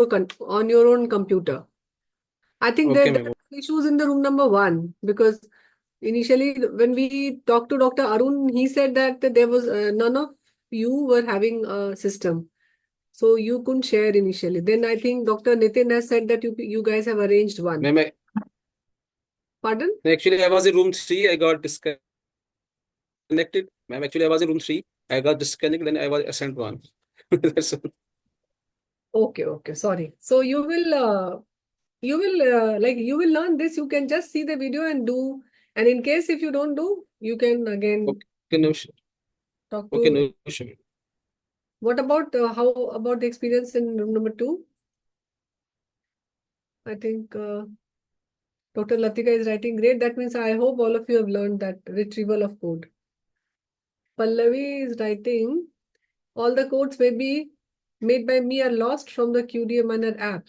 on your own computer. I think Okay, there ma'am. are issues in the room number 1 because initially when we talked to Dr. Arun, he said that there was none of you were having a system. So you couldn't share initially. Then I think Dr. Nitin has said that you guys have arranged one. Ma'am, Pardon? actually, I was in room 3. I got disconnected. Ma'am, actually, I was in room 3. I got disconnected. Then I was assigned one. That's all. Okay, okay, sorry. So you will learn this. You can just see the video and do. And in case if you don't do, you can again Okay, no issue. talk Okay, to. no issue. What about how about the experience in room number 2? I think Dr. Latika is writing great. That means I hope all of you have learned that retrieval of code. Pallavi is writing all the codes may be made by me are lost from the QDMiner app.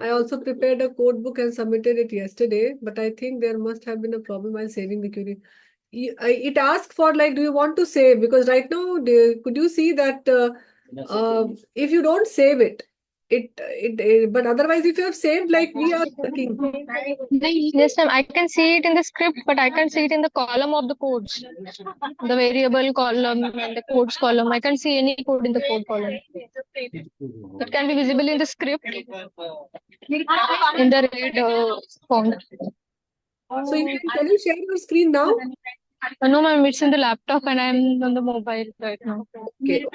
I also prepared a code book and submitted it yesterday, but I think there must have been a problem while saving the QD. It asks for like, do you want to save? Because right now, could you see that if you don't save it, but otherwise, if you have saved, like we are working. Yes, ma'am. I can see it in the script, but I can't see it in the column of the codes. The variable column and the codes column. I can't see any code in the code column. That can be visible in the script in the red font. So can you share your screen now? No, ma'am, it's in the laptop and I'm on the mobile right now. Okay.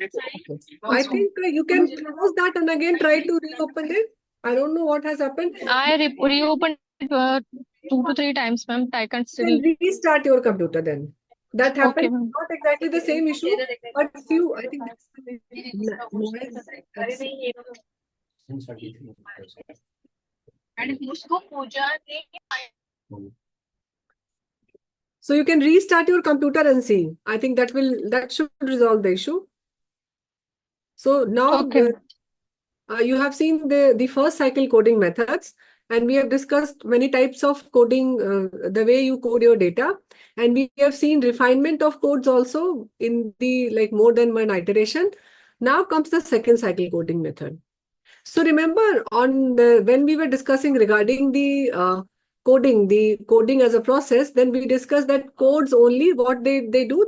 I think you can close that and again try to reopen it. I don't know what has happened. I reopened it 2 to 3 times, ma'am. I can't still. Then restart your computer then. That Okay, happened, ma'am. not exactly the same issue, but few, I think noise. So you can restart your computer and see. I think that should resolve the issue. So now Okay. you have seen the first cycle coding methods, and we have discussed many types of coding, the way you code your data, and we have seen refinement of codes also in the like more than one iteration. Now comes the second cycle coding method. So remember when we were discussing regarding the coding as a process, then we discussed that codes only what they do,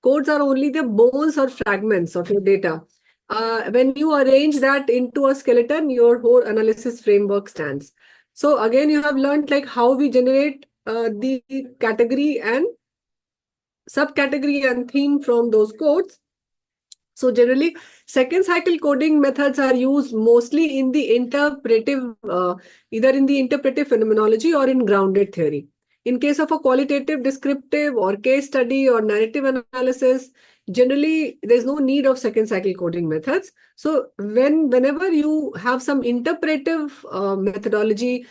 codes are only the bones or fragments of your data. When you arrange that into a skeleton, your whole analysis framework stands. So again, you have learned like how we generate the category and subcategory and theme from those codes. So generally, second cycle coding methods are used mostly in the either in the interpretive phenomenology or in grounded theory. In case of a qualitative, descriptive, or case study or narrative analysis, generally there's no need of second cycle coding methods. So whenever you have some interpretive methodology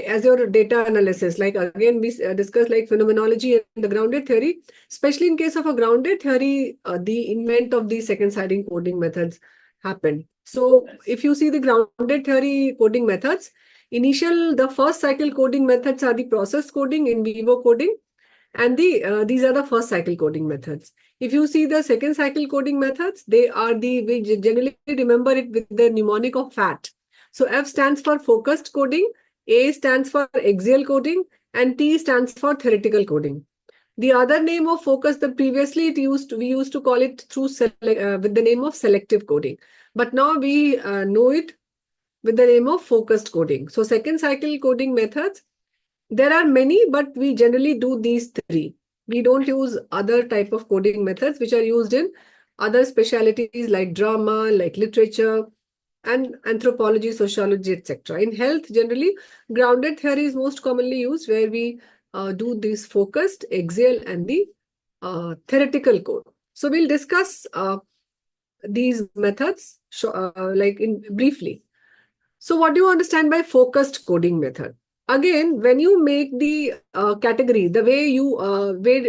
as your data analysis, like again we discussed like phenomenology and the grounded theory. Especially in case of a grounded theory, the invent of the second cycle coding methods happened. So if you see the grounded theory coding methods, the first cycle coding methods are the process coding, in vivo coding, and these are the first cycle coding methods. If you see the second cycle coding methods, we generally remember it with the mnemonic of FAT. So F stands for focused coding, A stands for axial coding, and T stands for theoretical coding. The other name of focus, we used to call it with the name of selective coding, but now we know it with the name of focused coding. So second cycle coding methods, there are many, but we generally do these three. We don't use other type of coding methods which are used in other specialities like drama, like literature, and anthropology, sociology, etc. In health, generally, grounded theory is most commonly used, where we do this focused, axial, and the theoretical code. So we'll discuss these methods like in briefly. So what do you understand by focused coding method? Again, when you make the category, the way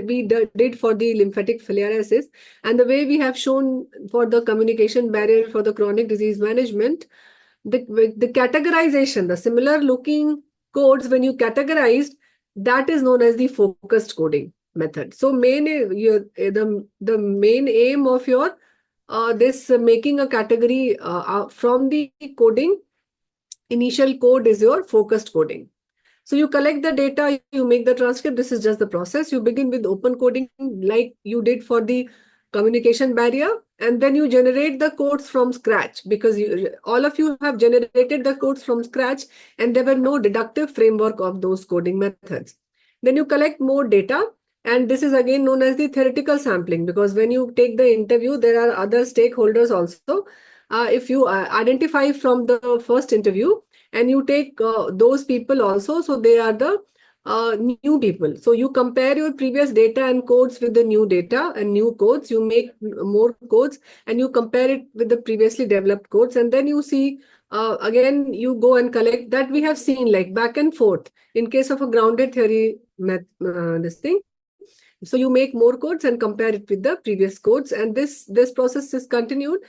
we did for the lymphatic filariasis, and the way we have shown for the communication barrier for the chronic disease management, the categorization, the similar looking codes, when you categorized, that is known as the focused coding method. So the main aim of your this making a category from the coding initial code is your focused coding. So you collect the data, you make the transcript. This is just the process. You begin with open coding like you did for the communication barrier, and then you generate the codes from scratch, because all of you have generated the codes from scratch and there were no deductive framework of those coding methods. Then you collect more data, and this is again known as the theoretical sampling, because when you take the interview, there are other stakeholders also. If you identify from the first interview and you take those people also, so they are the new people. So you compare your previous data and codes with the new data and new codes, you make more codes and you compare it with the previously developed codes, and then you see again you go and collect that. We have seen like back and forth in case of a grounded theory this thing. So you make more codes and compare it with the previous codes, and this process is continued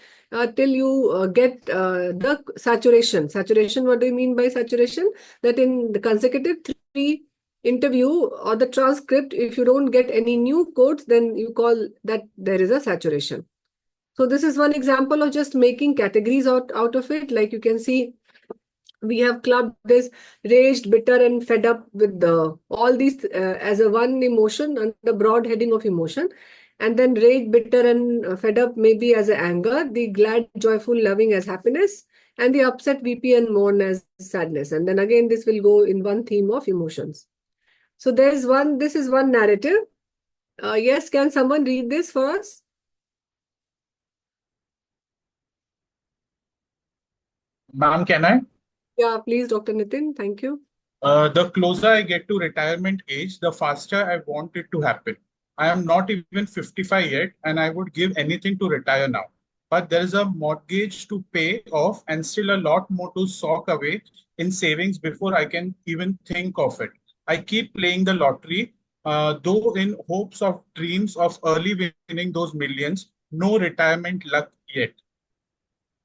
till you get the saturation. Saturation, what do you mean by saturation? That in the consecutive 3 interview or the transcript, if you don't get any new codes, then you call that there is a saturation. So this is one example of just making categories out of it. Like you can see, we have clubbed this raged, bitter, and fed up with all these as a one emotion under the broad heading of emotion. And then rage, bitter, and fed up maybe as a anger, the glad, joyful, loving as happiness, and the upset, weepy, and mourn as sadness. And then again, this will go in one theme of emotions. So this is one narrative. Yes, can someone read this for us? Ma'am, can I? Yeah, please, Dr. Nitin. Thank you. The closer I get to retirement age, the faster I want it to happen. I am not even 55 yet, and I would give anything to retire now. But there is a mortgage to pay off and still a lot more to sock away in savings before I can even think of it. I keep playing the lottery, though in hopes of dreams of early winning those millions. No retirement luck yet.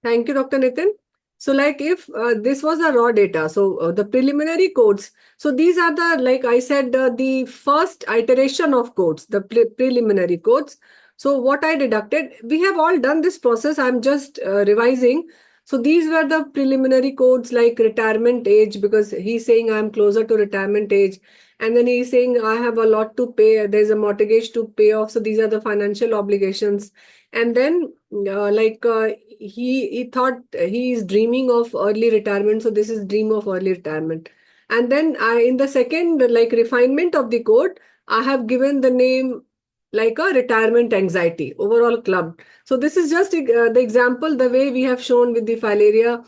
Thank you, Dr. Nitin. So like if this was a raw data, so the preliminary codes, so these are the, like I said, the first iteration of codes, the preliminary codes. So what I deducted, we have all done this process. I'm just revising. So these were the preliminary codes like retirement age, because he's saying I'm closer to retirement age. And then he's saying I have a lot to pay. There's a mortgage to pay off. So these are the financial obligations. And then he thought he is dreaming of early retirement, so this is dream of early retirement. And then in the second like refinement of the code, I have given the name like a retirement anxiety overall club. So this is just the example, the way we have shown with the filaria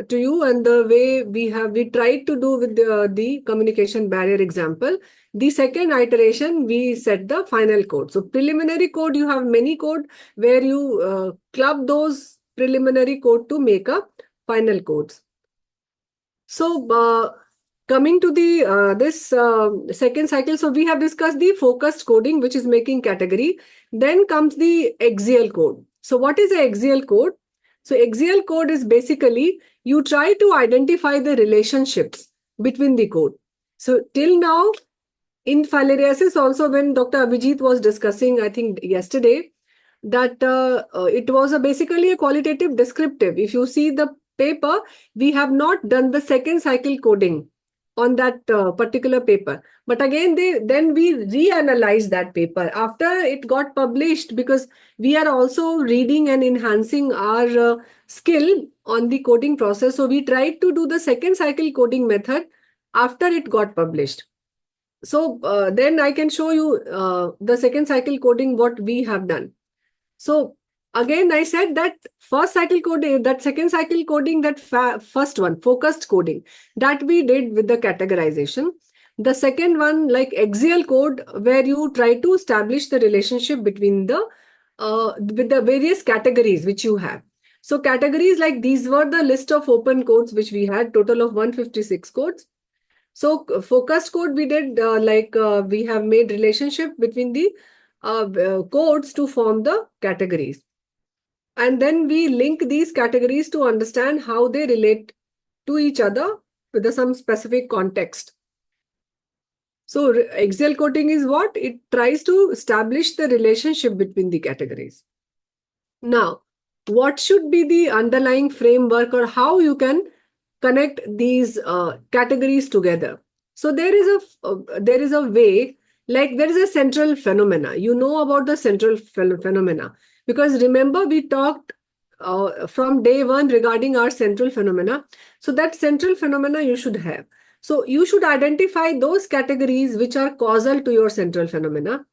to you, and the way we tried to do with the communication barrier example. The second iteration, we set the final code. So preliminary code, you have many code where you club those preliminary code to make a final codes. So coming to the this second cycle, so we have discussed the focused coding, which is making category. Then comes the axial code. So what is the axial code? So axial code is basically you try to identify the relationships between the code. So till now, in filariasis also, when Dr. Abhijit was discussing, I think yesterday, that it was basically a qualitative descriptive. If you see the paper, we have not done the second cycle coding on that particular paper. But again, then we reanalyze that paper after it got published, because we are also reading and enhancing our skill on the coding process. So we tried to do the second cycle coding method after it got published. So then I can show you the second cycle coding, what we have done. So again, I said that first cycle coding, that second cycle coding, that first one, focused coding, that we did with the categorization. The second one, like axial code, where you try to establish the relationship between the with the various categories which you have. So categories like these were the list of open codes which we had, total of 156 codes. So focused code we did we have made relationship between the codes to form the categories. And then we link these categories to understand how they relate to each other with some specific context. So axial coding is what? It tries to establish the relationship between the categories. Now, what should be the underlying framework, or how you can connect these categories together. So there is a way, like there is a central phenomena. You know about the central phenomena, because remember we talked from day one regarding our central phenomena. So that central phenomena you should have. So you should identify those categories which are causal to your central phenomena.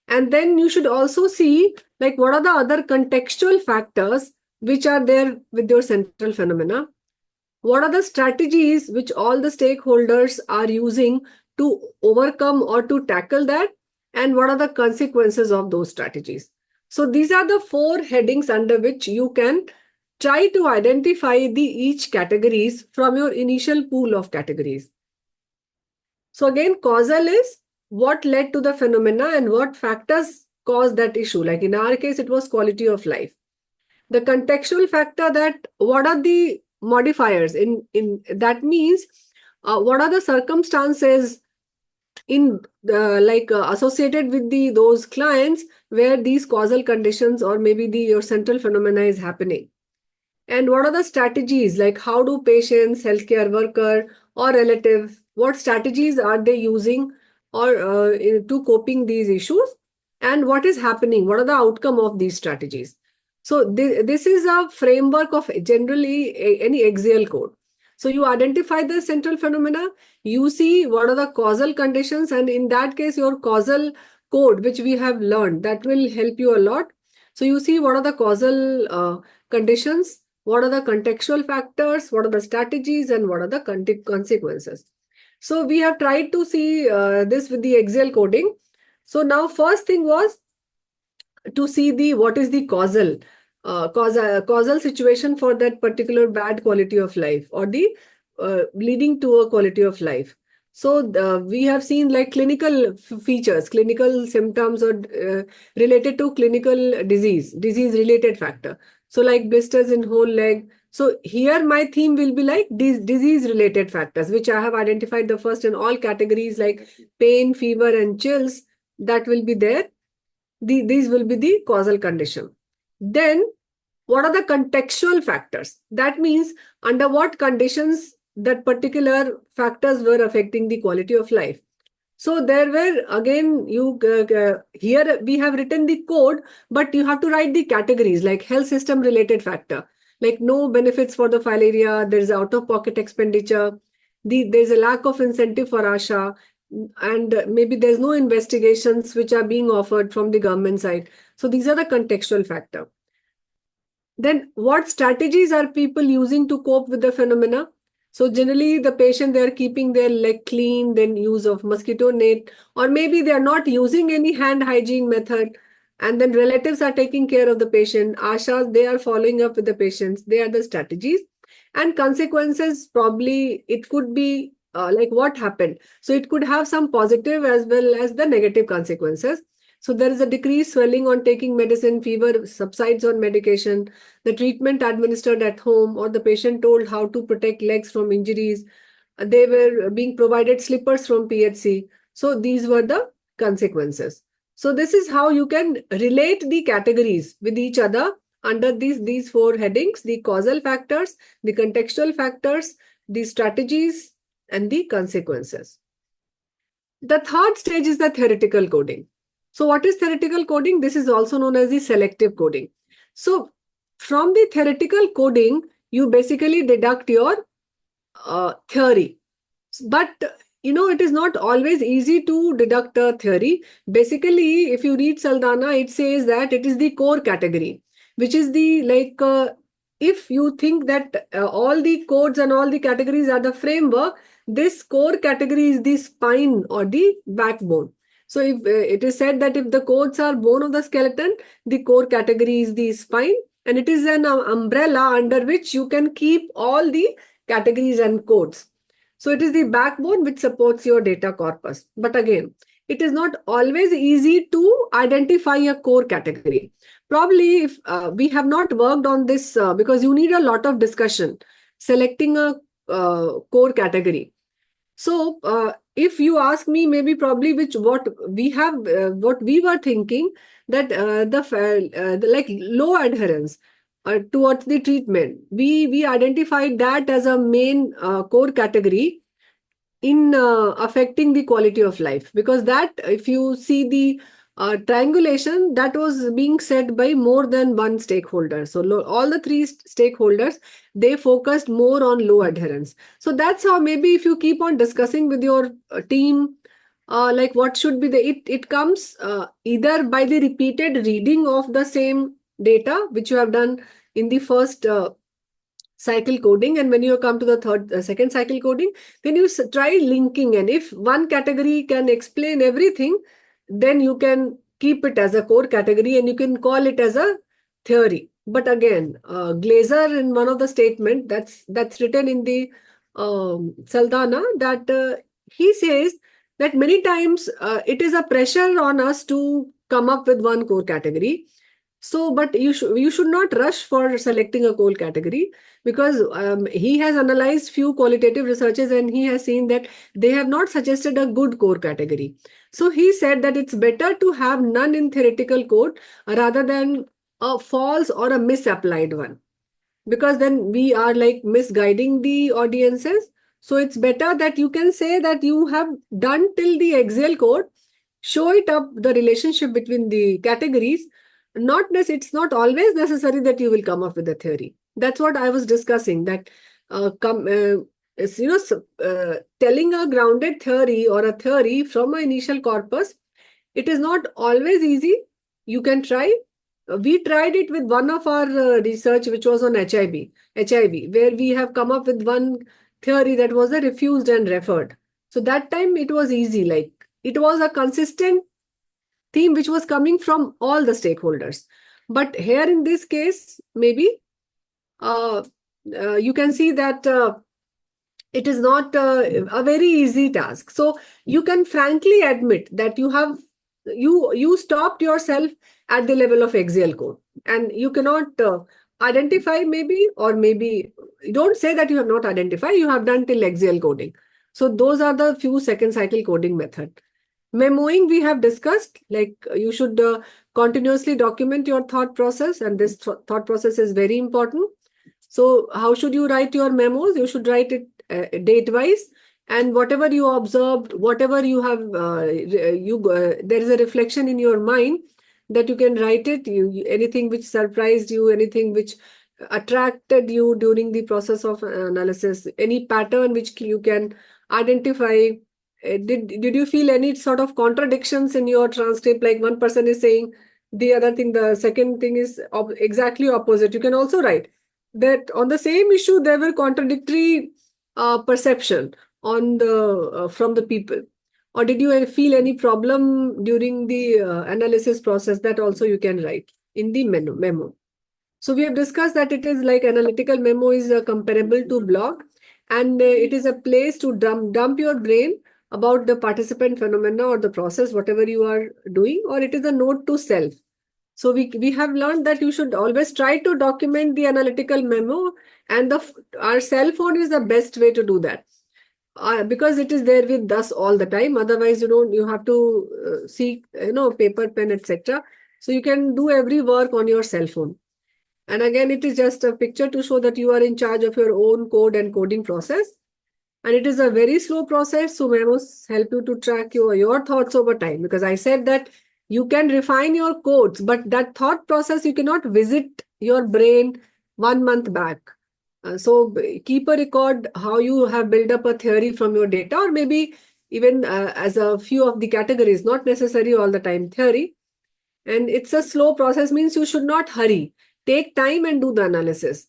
And then you should also see like what are the other contextual factors which are there with your central phenomena. What are the strategies which all the stakeholders are using to overcome or to tackle that? And what are the consequences of those strategies? So these are the 4 headings under which you can try to identify the each categories from your initial pool of categories. So again, causal is what led to the phenomena and what factors caused that issue. Like in our case, it was quality of life. The contextual factor, that what are the modifiers in that means what are the circumstances in associated with those clients where these causal conditions or maybe your central phenomena is happening. And what are the strategies, like how do patients, healthcare worker or relative, what strategies are they using or to coping these issues, and what is happening, what are the outcome of these strategies. So this is a framework of generally any Excel code. So you identify the central phenomena, you see what are the causal conditions, and in that case your causal code which we have learned, that will help you a lot. So you see what are the causal conditions, what are the contextual factors, what are the strategies, and what are the consequences. So we have tried to see this with the Excel coding. So now first thing was to see what is the causal situation for that particular bad quality of life or the leading to a quality of life. So we have seen like clinical features, clinical symptoms or related to clinical disease related factor. So like blisters in whole leg. So here my theme will be like these disease related factors, which I have identified the first in all categories like pain, fever and chills, that will be there. These will be the causal condition. Then what are the contextual factors? That means under what conditions that particular factors were affecting the quality of life. So there were, again, here we have written the code, but you have to write the categories like health system related factor, like no benefits for the filaria, there is out-of-pocket expenditure, there's a lack of incentive for ASHA, and maybe there's no investigations which are being offered from the government side. So these are the contextual factor. Then what strategies are people using to cope with the phenomena? So generally the patient, they are keeping their leg clean, then use of mosquito net, or maybe they are not using any hand hygiene method. And then relatives are taking care of the patient. Ashas, they are following up with the patients. They are the strategies. And consequences, probably it could be like what happened. So it could have some positive as well as the negative consequences. So there is a decreased swelling on taking medicine, fever subsides on medication, the treatment administered at home, or the patient told how to protect legs from injuries. They were being provided slippers from PHC. So these were the consequences. So this is how you can relate the categories with each other under these 4 headings: the causal factors, the contextual factors, the strategies, and the consequences. The third stage is the theoretical coding. So what is theoretical coding? This is also known as the selective coding. So from the theoretical coding, you basically deduct your theory. But it is not always easy to deduct a theory. Basically, if you read Saldana, it says that it is the core category, which is the if you think that all the codes and all the categories are the framework, this core category is the spine or the backbone. So if it is said that if the codes are bone of the skeleton, the core category is the spine, and it is an umbrella under which you can keep all the categories and codes. So it is the backbone which supports your data corpus. But again, it is not always easy to identify a core category. Probably if we have not worked on this because you need a lot of discussion selecting a core category. So if you ask me, maybe probably what we were thinking that the like low adherence, towards the treatment, we identified that as a main core category in affecting the quality of life, because that, if you see the triangulation, that was being said by more than one stakeholder. So all the three stakeholders, they focused more on low adherence. So that's how, maybe if you keep on discussing with your team, like what should be it comes either by the repeated reading of the same data which you have done in the first cycle coding, and when you come to the second cycle coding, then you try linking, and if one category can explain everything, then you can keep it as a core category and you can call it as a theory. But again, Glaser, in one of the statement that's written in the Saldana, that he says that many times it is a pressure on us to come up with one core category. So, but you should not rush for selecting a core category, because he has analyzed few qualitative researches and he has seen that they have not suggested a good core category. So he said that it's better to have none in theoretical code rather than a false or a misapplied one, because then we are like misguiding the audiences. So it's better that you can say that you have done till the Excel code, show it up the relationship between the categories. It's not always necessary that you will come up with a theory. That's what I was discussing, that telling a grounded theory or a theory from an initial corpus, it is not always easy. You can try. We tried it with one of our research, which was on HIV, where we have come up with one theory that was a refused and referred. So that time it was easy, like it was a consistent theme which was coming from all the stakeholders. But here in this case, maybe you can see that it is not a very easy task. So you can frankly admit that you stopped yourself at the level of Excel code, and you cannot identify, maybe, or maybe don't say that you have not identified, you have done till Excel coding. So those are the few second cycle coding method. Memoing we have discussed, like you should continuously document your thought process, and this thought process is very important. So how should you write your memos? You should write it date-wise, and whatever you observed, whatever you have, there is a reflection in your mind that you can write it. Anything which surprised you, anything which attracted you during the process of analysis, any pattern which you can identify. Did you feel any sort of contradictions in your transcript? Like one person is saying the other thing, the second thing is exactly opposite. You can also write that on the same issue there were contradictory perception on the from the people, or did you feel any problem during the analysis process? That also you can write in the memo. So we have discussed that it is like analytical memo is comparable to blog, and it is a place to dump your brain about the participant phenomena or the process, whatever you are doing, or it is a note to self. So we have learned that you should always try to document the analytical memo, and our cell phone is the best way to do that, because it is there with us all the time. Otherwise, you have to seek paper, pen, etc. So you can do every work on your cell phone. And again, it is just a picture to show that you are in charge of your own code and coding process. And it is a very slow process. So memos help you to track your thoughts over time. Because I said that you can refine your codes, but that thought process, you cannot visit your brain 1 month back. So keep a record how you have built up a theory from your data, or maybe even as a few of the categories, not necessary all the time theory. And it's a slow process, means you should not hurry. Take time and do the analysis.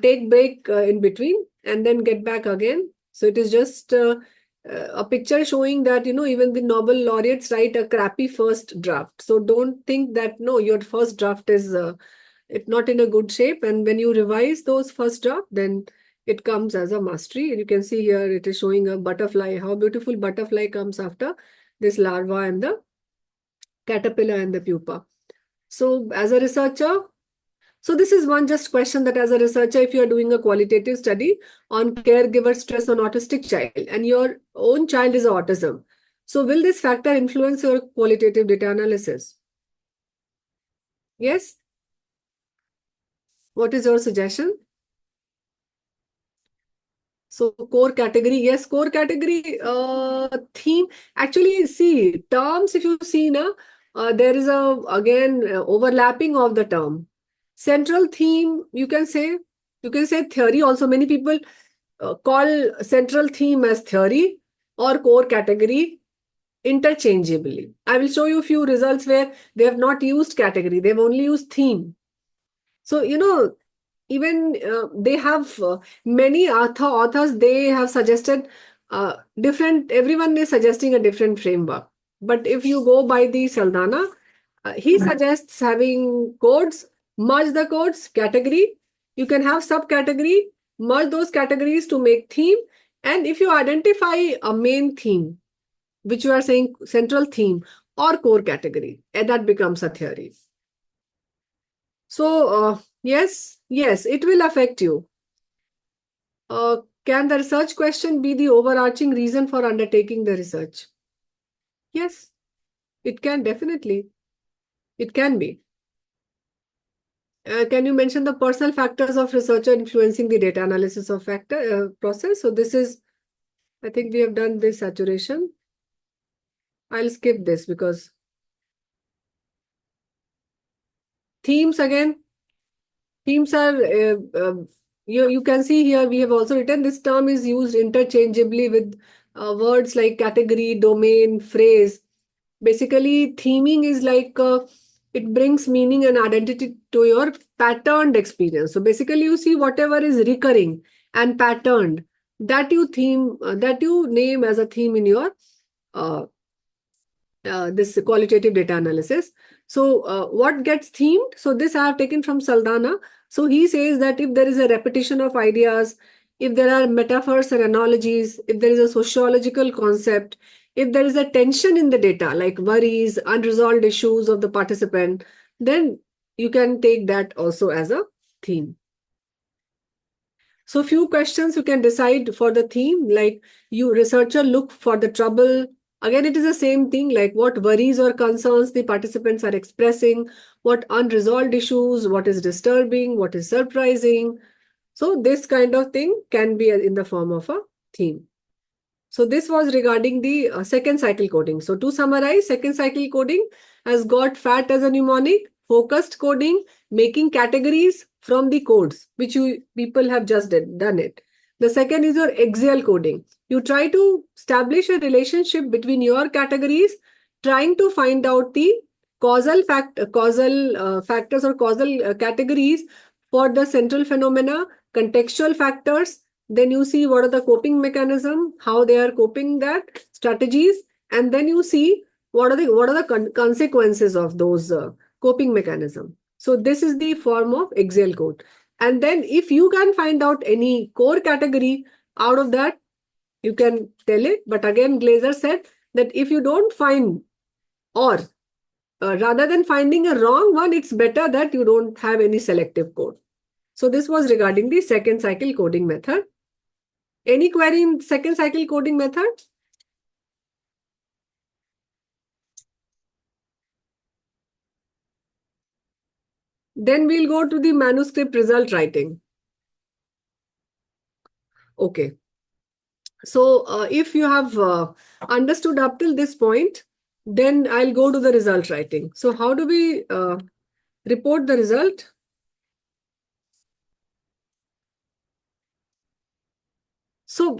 Take break in between and then get back again. So it is just a picture showing that, even the Nobel laureates write a crappy first draft. So don't think that, no, your first draft is it's not in a good shape. And when you revise those first draft, then it comes as a mastery. And you can see here, it is showing a butterfly, how beautiful butterfly comes after this larva and the caterpillar and the pupa. So as a researcher, so this is one just question, that as a researcher, if you are doing a qualitative study on caregiver stress on autistic child and your own child is autism, so will this factor influence your qualitative data analysis? Yes? What is your suggestion? So core category, yes, core category theme. Actually, see, terms, if you see now, there is again overlapping of the term. Central theme, you can say theory also. Many people call central theme as theory or core category interchangeably. I will show you a few results where they have not used category, they've only used theme. So, even they have many authors, they have suggested different, everyone is suggesting a different framework. But if you go by the Saldana, he suggests having codes, merge the codes, category. You can have subcategory, merge those categories to make theme. And if you identify a main theme, which you are saying central theme or core category, and that becomes a theory. So, yes, it will affect you. Can the research question be the overarching reason for undertaking the research? Yes, it can definitely. It can be. Can you mention the personal factors of researcher influencing the data analysis of factor process? So this is, I think we have done this saturation. I'll skip this because themes again. Themes are, you can see here, we have also written this term is used interchangeably with words like category, domain, phrase. Basically, theming is like it brings meaning and identity to your patterned experience. So basically, you see whatever is recurring and patterned, that you that you name as a theme in your this qualitative data analysis. So what gets themed? So this I have taken from Saldana. So he says that if there is a repetition of ideas, if there are metaphors and analogies, if there is a sociological concept, if there is a tension in the data, like worries, unresolved issues of the participant, then you can take that also as a theme. So few questions you can decide for the theme, like you researcher look for the trouble. Again, it is the same thing, like what worries or concerns the participants are expressing, what unresolved issues, what is disturbing, what is surprising. So this kind of thing can be in the form of a theme. So this was regarding the second cycle coding. So to summarize, second cycle coding has got FAT as a mnemonic, focused coding, making categories from the codes, which you people have just done it. The second is your axial coding. You try to establish a relationship between your categories, trying to find out the causal factors or causal categories for the central phenomena, contextual factors. Then you see what are the coping mechanism, how they are coping that strategies, and then you see what are the consequences of those coping mechanism. So this is the form of axial code. And then if you can find out any core category out of that, you can tell it. But again, Glaser said that if you don't find, or rather than finding a wrong one, it's better that you don't have any selective code. So this was regarding the second cycle coding method. Any query in second cycle coding method? Then we'll go to the manuscript result writing. Okay. So if you have understood up till this point, then I'll go to the result writing. So how do we report the result? So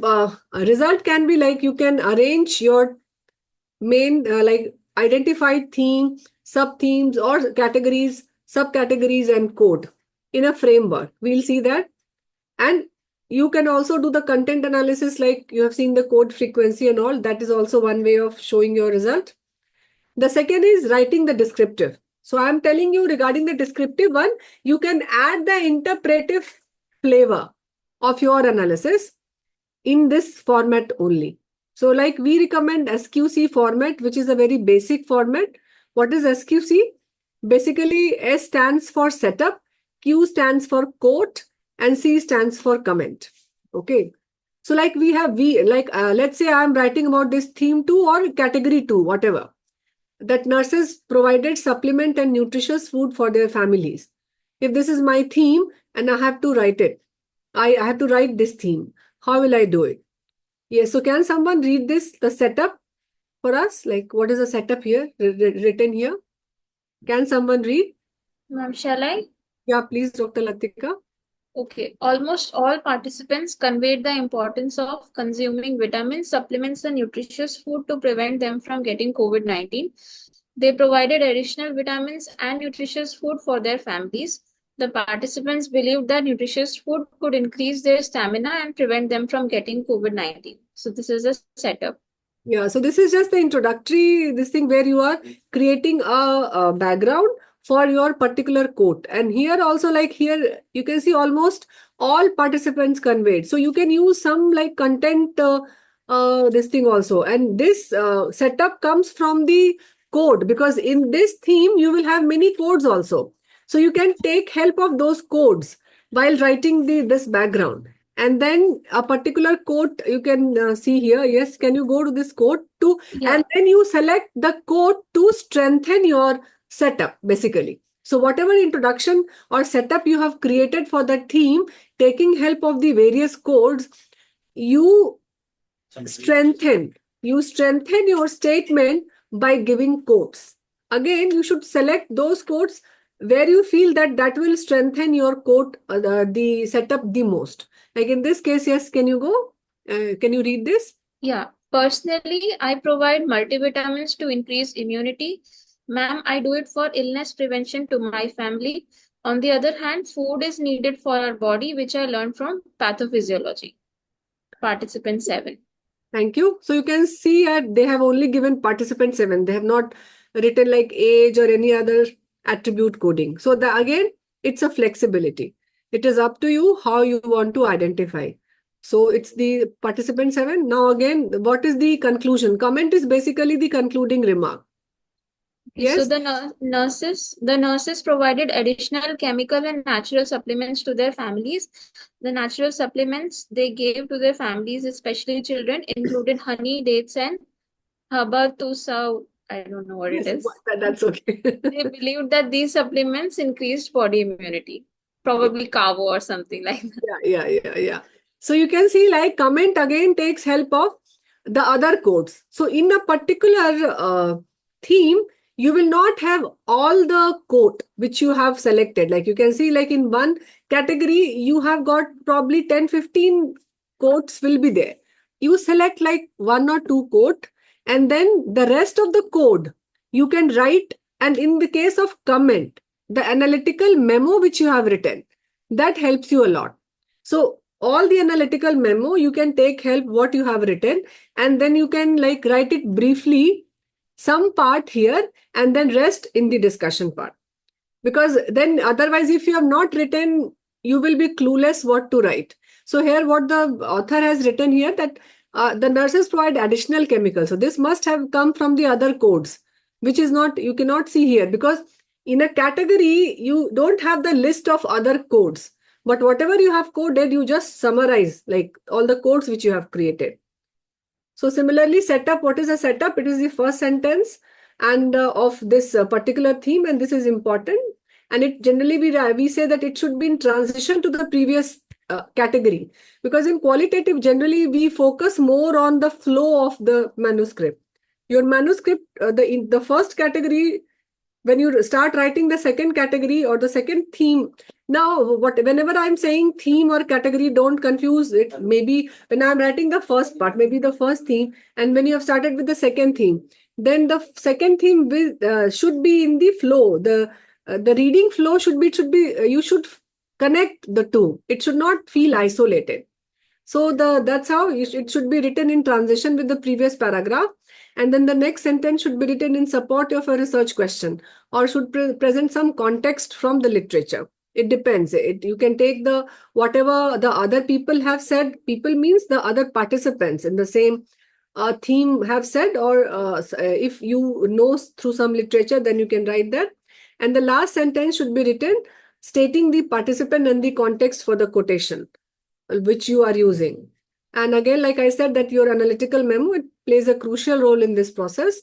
a result can be like you can arrange your main like identified theme, sub-themes or categories, subcategories and code in a framework. We'll see that. And you can also do the content analysis, like you have seen the code frequency and all. That is also one way of showing your result. The second is writing the descriptive. So I'm telling you regarding the descriptive one, you can add the interpretive flavor of your analysis in this format only. So like we recommend SQC format, which is a very basic format. What is SQC? Basically, S stands for setup, Q stands for quote, and C stands for comment. Okay. So like let's say I'm writing about this theme 2 or category 2, whatever, that nurses provided supplement and nutritious food for their families. If this is my theme, and I have to write it. I have to write this theme. How will I do it? Yes, so can someone read this, the setup for us? Like, what is the setup here, written here? Can someone read? Ma'am, shall I? Yeah, please, Dr. Latika. Okay. Almost all participants conveyed the importance of consuming vitamins, supplements, and nutritious food to prevent them from getting COVID-19. They provided additional vitamins and nutritious food for their families. The participants believed that nutritious food could increase their stamina and prevent them from getting COVID-19. So this is a setup. Yeah, so this is just the introductory, this thing where you are creating a background for your particular quote. And here also, like here, you can see almost all participants conveyed. So you can use some like content, this thing also. And this setup comes from the code, because in this theme, you will have many codes also. So you can take help of those codes while writing this background. And then a particular quote you can see here. Yes, can you go to this quote to, Yeah. and then you select the quote to strengthen your setup, basically. So whatever introduction or setup you have created for the theme, taking help of the various codes, you strengthen your statement by giving quotes. Again, you should select those quotes where you feel that will strengthen your quote, the setup the most. Like in this case, yes, can you go? Can you read this? Yeah. Personally, I provide multivitamins to increase immunity. Ma'am, I do it for illness prevention to my family. On the other hand, food is needed for our body, which I learned from pathophysiology. Participant 7. Thank you. So you can see they have only given participant 7. They have not written like age or any other attribute coding. So again, it's a flexibility. It is up to you how you want to identify. So it's the participant 7. Now again, what is the conclusion? Comment is basically the concluding remark. Yes. So the nurses provided additional chemical and natural supplements to their families. The natural supplements they gave to their families, especially children, included honey, dates, and habbatusa. I don't know what it is. That's okay. They believed that these supplements increased body immunity, probably kavo or something like that. Yeah. So you can see like comment again takes help of the other codes. So in a particular theme, you will not have all the quote which you have selected. Like you can see like in one category, you have got probably 10-15 quotes will be there. You select like 1 or 2 quote, and then the rest of the code you can write. And in the case of comment, the analytical memo which you have written, that helps you a lot. So all the analytical memo, you can take help what you have written, and then you can like write it briefly, some part here, and then rest in the discussion part. Because then otherwise, if you have not written, you will be clueless what to write. So here what the author has written here, that the nurses provide additional chemicals. So this must have come from the other codes, which is not, you cannot see here, because in a category, you don't have the list of other codes. But whatever you have coded, you just summarize like all the codes which you have created. So similarly, setup, what is a setup? It is the first sentence and of this particular theme, and this is important. And it generally, we say that it should be in transition to the previous category, because in qualitative, generally, we focus more on the flow of the manuscript. Your manuscript, the first category, when you start writing the second category or the second theme. Now, whenever I'm saying theme or category, don't confuse it. Maybe when I'm writing the first part, maybe the first theme, and when you have started with the second theme, then the second theme should be in the flow. The reading flow should be you should connect the two. It should not feel isolated. So that's how it should be written in transition with the previous paragraph. And then the next sentence should be written in support of a research question, or should present some context from the literature. It depends. You can take whatever the other people have said. People means the other participants in the same theme have said, or if you know through some literature, then you can write that. And the last sentence should be written stating the participant and the context for the quotation which you are using. And again, like I said, that your analytical memo, it plays a crucial role in this process.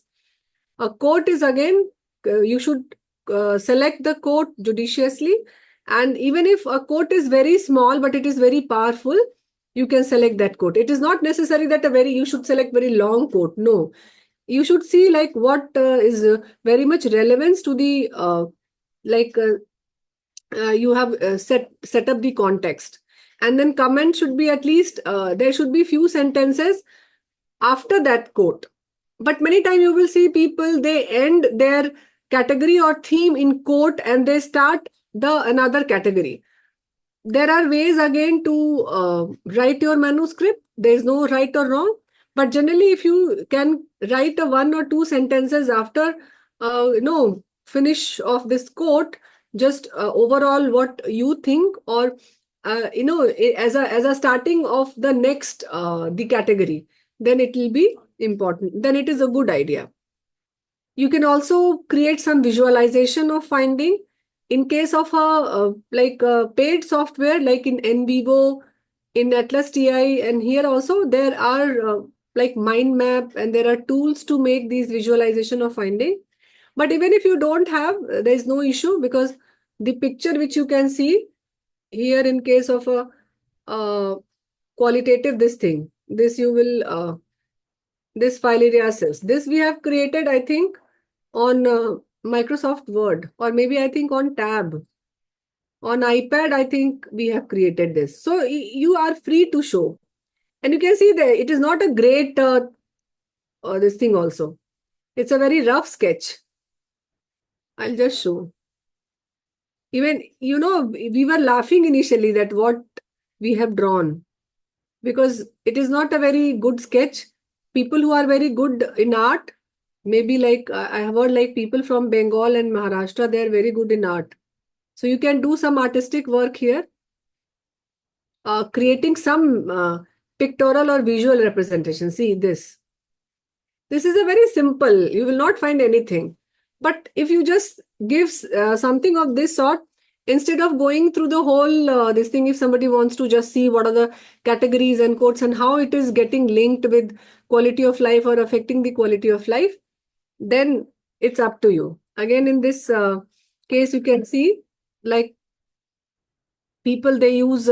A quote is again, you should select the quote judiciously, And even if a quote is very small, but it is very powerful, you can select that quote. It is not necessary that you should select very long quote. No, you should see like what is very much relevance to the like you have set up the context. And then comment should be at least there should be few sentences after that quote. But many times you will see people, they end their category or theme in quote and they start the another category. There are ways again to write your manuscript. There is no right or wrong. But generally, if you can write a one or two sentences after, finish of this quote, just overall what you think, or as a starting of the next the category, then it will be important. Then it is a good idea. You can also create some visualization of finding. In case of a paid software like in NVivo, in Atlas TI, and here also there are like mind map, and there are tools to make these visualization of finding. But even if you don't have, there is no issue, because the picture which you can see here in case of a qualitative this you will this file area says this we have created, I think, on Microsoft Word, or maybe I think on Tab. On iPad, I think we have created this. So you are free to show. And you can see there, it is not a great this thing also. It's a very rough sketch. I'll just show. Even, we were laughing initially that what we have drawn, because it is not a very good sketch. People who are very good in art, maybe like I have heard like people from Bengal and Maharashtra, they are very good in art. So you can do some artistic work here, creating some pictorial or visual representation. See this. This is a very simple, you will not find anything. But if you just give something of this sort, instead of going through the whole this thing, if somebody wants to just see what are the categories and codes and how it is getting linked with quality of life or affecting the quality of life, then it's up to you. Again, in this case, you can see like people, they use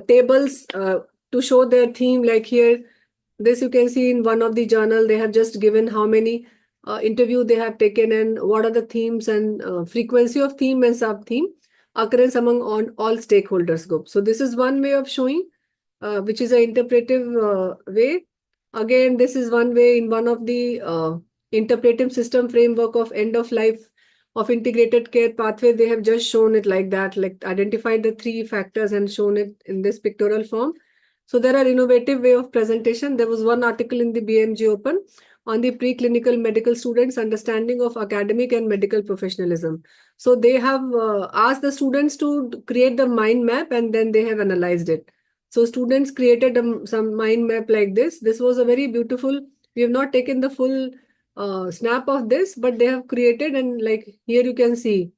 tables to show their theme. Like here, this you can see in one of the journal, they have just given how many interview they have taken and what are the themes and frequency of theme and sub-theme occurrence among all stakeholders group. So this is one way of showing, which is an interpretive way. Again, this is one way in one of the interpretive system framework of end of life of integrated care pathway. They have just shown it like that, like identified the 3 factors and shown it in this pictorial form. So there are innovative way of presentation. There was one article in the BMG Open on the preclinical medical students' understanding of academic and medical professionalism. So they have asked the students to create the mind map, and then they have analyzed it. So students created some mind map like this. This was a very beautiful, we have not taken the full snap of this, but they have created, and like here you can see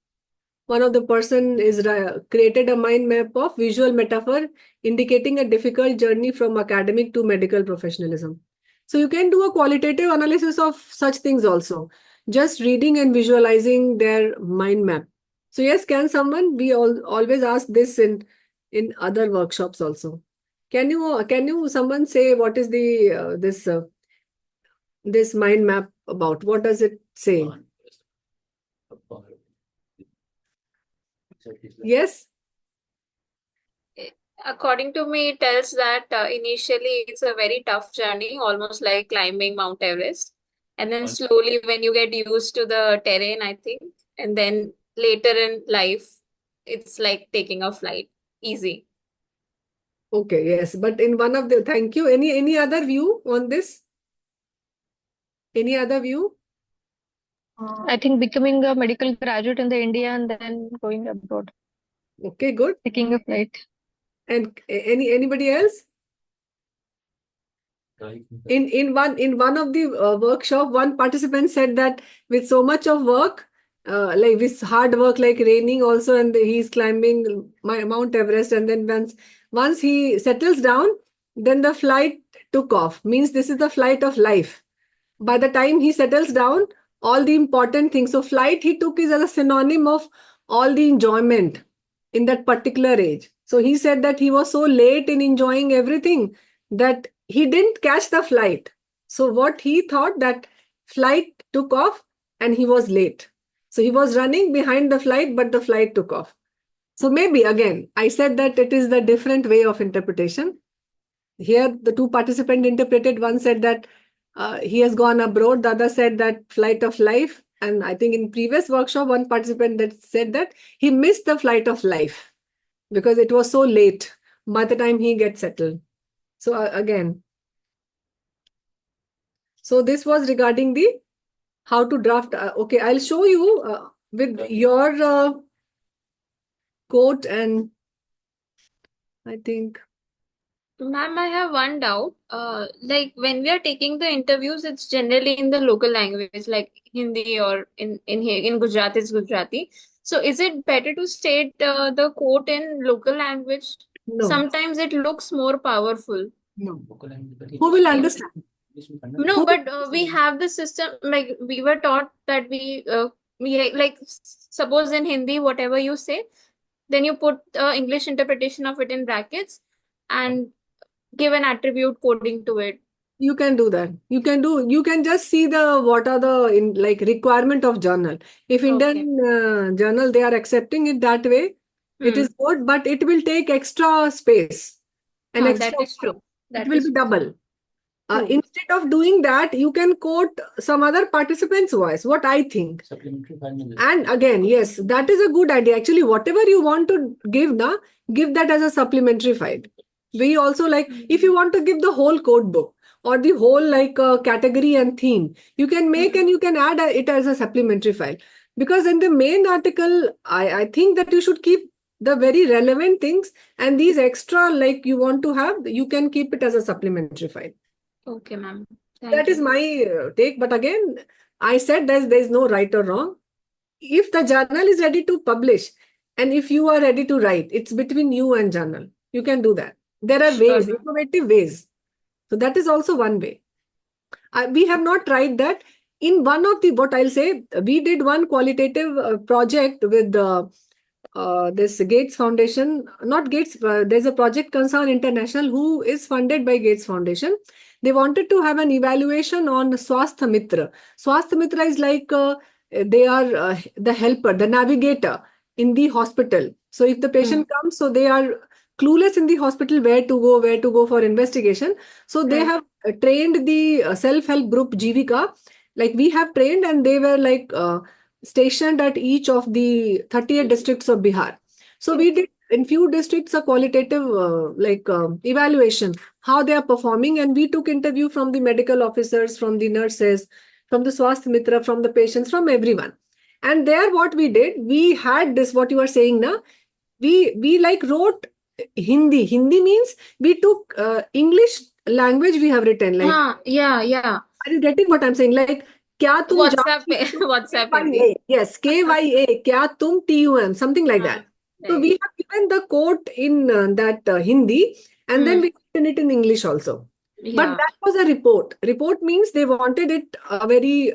one of the person is created a mind map of visual metaphor indicating a difficult journey from academic to medical professionalism. So you can do a qualitative analysis of such things also, just reading and visualizing their mind map. So yes, can someone, we always ask this in other workshops also. Can you someone say what is the this mind map about? What does it say? Yes. According to me, it tells that initially it's a very tough journey, almost like climbing Mount Everest. And then slowly, when you get used to the terrain, I think, and then later in life, it's like taking a flight, easy. Okay, yes. But in one of the, thank you. Any other view on this? Any other view? I think becoming a medical graduate in the India and then going abroad, Okay, good. taking a flight. And anybody else? In one of the workshop, one participant said that with so much of work, like this hard work, like raining also, and he's climbing Mount Everest, and then once he settles down, then the flight took off. Means this is the flight of life. By the time he settles down, all the important things. So flight he took is as a synonym of all the enjoyment. in that particular age. So he said that he was so late in enjoying everything that he didn't catch the flight. So what he thought, that flight took off and he was late. So he was running behind the flight, but the flight took off. So maybe again, I said that it is the different way of interpretation. Here, the two participants interpreted. One said that he has gone abroad. The other said that flight of life. And I think in previous workshop, one participant that said that he missed the flight of life because it was so late by the time he gets settled. So again, so this was regarding the how to draft. Okay, I'll show you with your quote, and I think. Ma'am, I have one doubt. Like when we are taking the interviews, it's generally in the local language, like Hindi or in Gujarati is Gujarati. So is it better to state the quote in local language? No. Sometimes it looks more powerful. No. Who will understand? No, but we have the system, like we were taught that we like suppose in Hindi, whatever you say, then you put English interpretation of it in brackets and give an attribute coding to it. You can do that. You can just see what are the like requirement of journal. If Indian journal, they are accepting it that way, it is good, but it will take extra space and extra. That is true. It will be double. Instead of doing that, you can quote some other participant's voice, what I think. And again, yes, that is a good idea. Actually, whatever you want to give, give that as a supplementary file. We also like, if you want to give the whole code book or the whole like category and theme, you can make and you can add it as a supplementary file. Because in the main article, I think that you should keep the very relevant things, and these extra like you want to have, you can keep it as a supplementary file. Okay, ma'am. That is my take. But again, I said there's no right or wrong. If the journal is ready to publish and if you are ready to write, it's between you and journal. You can do that. There are ways, innovative ways. So that is also one way. We have not tried that. In one of the, what I'll say, we did one qualitative project with this Gates Foundation, not Gates, there's a project Concern International who is funded by Gates Foundation. They wanted to have an evaluation on Swasth Mitra. Swasth Mitra is like they are the helper, the navigator in the hospital. So if the patient comes, so they are clueless in the hospital where to go for investigation. So they have trained the self-help group Jivika. Like we have trained, and they were like stationed at each of the 38 districts of Bihar. So we did in few districts a qualitative evaluation, how they are performing, and we took interview from the medical officers, from the nurses, from the Swasth Mitra, from the patients, from everyone. And there what we did, we had this, what you are saying now, we like wrote Hindi. Hindi means we took English language we have written. Like, yeah. Are you getting what I'm saying? Like, kya tum WhatsApp KYA. Yes, KYA, kya tum TUM, something like that. So we have given the quote in that Hindi, and then we written it in English also. But that was a report. Report means they wanted it a very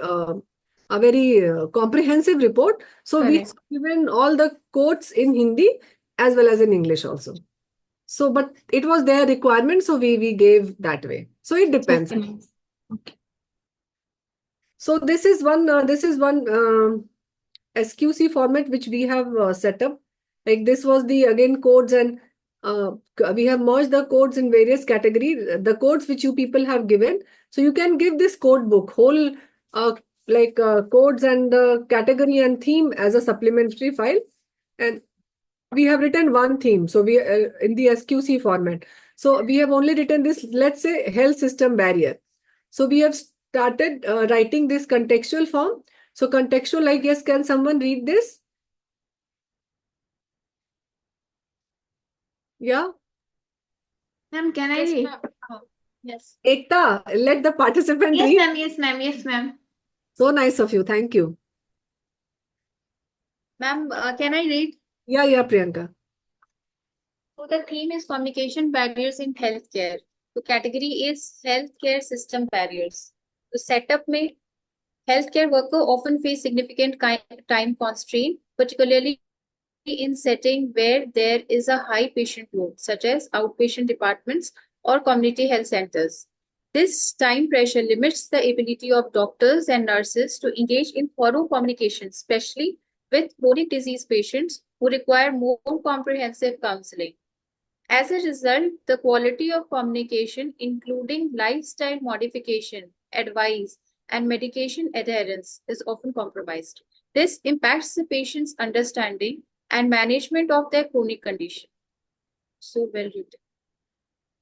comprehensive report. So we have given all the quotes in Hindi as well as in English also. So, but it was their requirement, so we gave that way. So it depends. Okay. So this is one SQC format which we have set up. Like this was the again codes, and we have merged the codes in various categories. The codes which you people have given, so you can give this code book whole codes and the category and theme as a supplementary file, and we have written one theme. So we in the SQC format. So we have only written this, let's say, health system barrier. So we have started writing this contextual form. So contextual, I guess, can someone read this? Yeah. Ma'am, can I read? Yes. Ekta, let the participant Yes, read. ma'am. Yes, ma'am. Yes, ma'am. So nice of you. Thank you. Ma'am, can I read? Yeah, Priyanka. So the theme is communication barriers in healthcare. The category is healthcare system barriers. The setup में healthcare worker often face significant time constraint, particularly in setting where there is a high patient load, such as outpatient departments or community health centers. This time pressure limits the ability of doctors and nurses to engage in thorough communication, especially with chronic disease patients who require more comprehensive counseling. As a result, the quality of communication, including lifestyle modification, advice, and medication adherence, is often compromised. This impacts the patient's understanding and management of their chronic condition. So well written.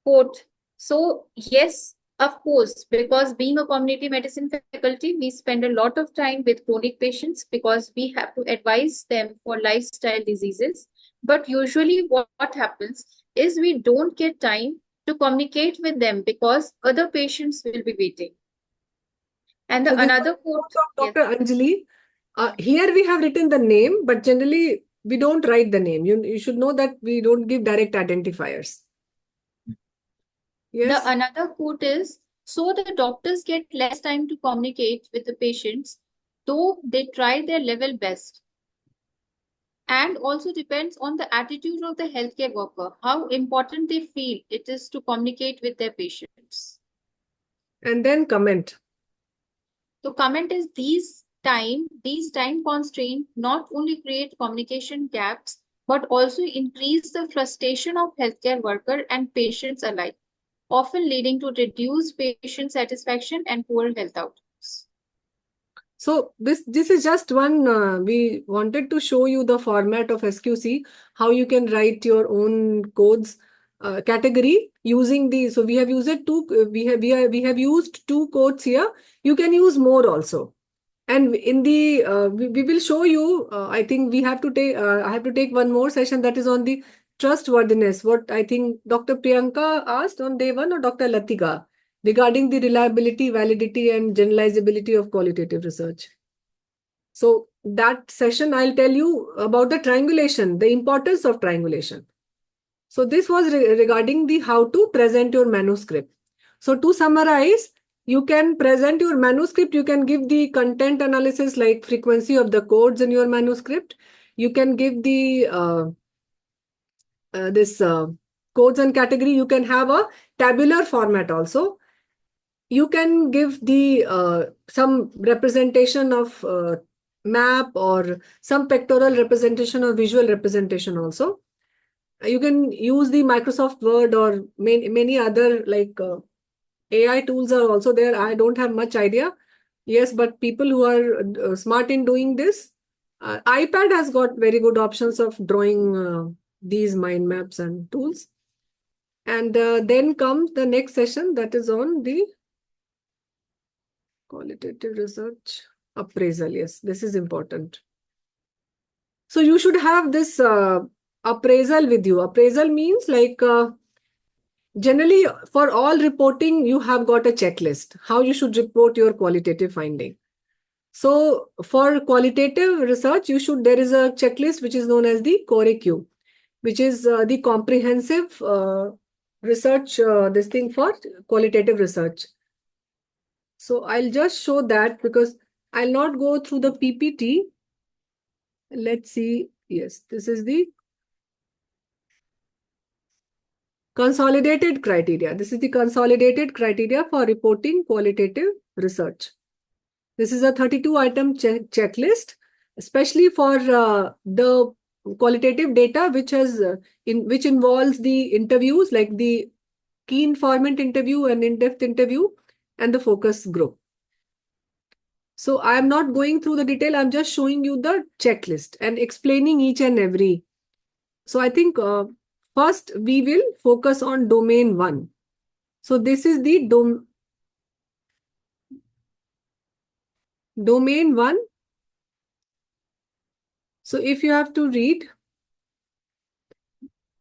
Quote, so yes, of course, because being a community medicine faculty, we spend a lot of time with chronic patients because we have to advise them for lifestyle diseases. But usually what happens is we don't get time to communicate with them because other patients will be waiting. And So the this another was quote, from yes, Dr. Anjali. Here we have written the name, but generally we don't write the name. You should know that we don't give direct identifiers. Yes. the another quote is, so the doctors get less time to communicate with the patients, though they try their level best. And also depends on the attitude of the healthcare worker, how important they feel it is to communicate with their patients. And then comment. So comment is these time constraints not only create communication gaps, but also increase the frustration of healthcare worker and patients alike, often leading to reduced patient satisfaction and poor health outcomes. So this is just one, we wanted to show you the format of SQC, how you can write your own codes category using the, so we have used we have used 2 codes here. You can use more also. And in the, we will show you, I think we have to take, I have to take one more session that is on the trustworthiness. What I think Dr. Priyanka asked on day 1 or Dr. Latika regarding the reliability, validity, and generalizability of qualitative research. So that session, I'll tell you about the triangulation, the importance of triangulation. So this was regarding the how to present your manuscript. So to summarize, you can present your manuscript, you can give the content analysis like frequency of the codes in your manuscript. You can give the this codes and category. You can have a tabular format also. You can give the some representation of map or some pictorial representation or visual representation also. You can use the Microsoft Word or many other like AI tools are also there. I don't have much idea. Yes, but people who are smart in doing this, iPad has got very good options of drawing these mind maps and tools. And then comes the next session that is on the qualitative research appraisal. Yes, this is important. So you should have this appraisal with you. Appraisal means like generally for all reporting, you have got a checklist, how you should report your qualitative finding. So for qualitative research, there is a checklist which is known as the CORE-Q, which is the comprehensive research, this thing for qualitative research. So I'll just show that because I'll not go through the PPT. Let's see. Yes, this is the consolidated criteria. This is the consolidated criteria for reporting qualitative research. This is a 32-item checklist, especially for the qualitative data which involves the interviews like the key informant interview and in-depth interview and the focus group. So I am not going through the detail. I'm just showing you the checklist and explaining each and every. So I think first we will focus on domain 1. So this is the domain 1. So if you have to read,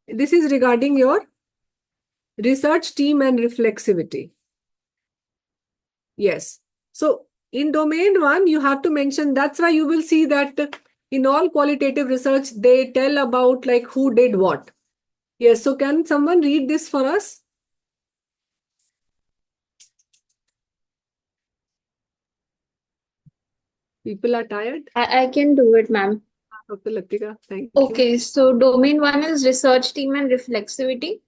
this is regarding your research team and reflexivity. Yes. So in domain 1, you have to mention, that's why you will see that in all qualitative research, they tell about like who did what. Yes. So can someone read this for us? People are tired. I can do it, ma'am. Dr. Latika, thank you. Okay, so domain one is research team and reflexivity.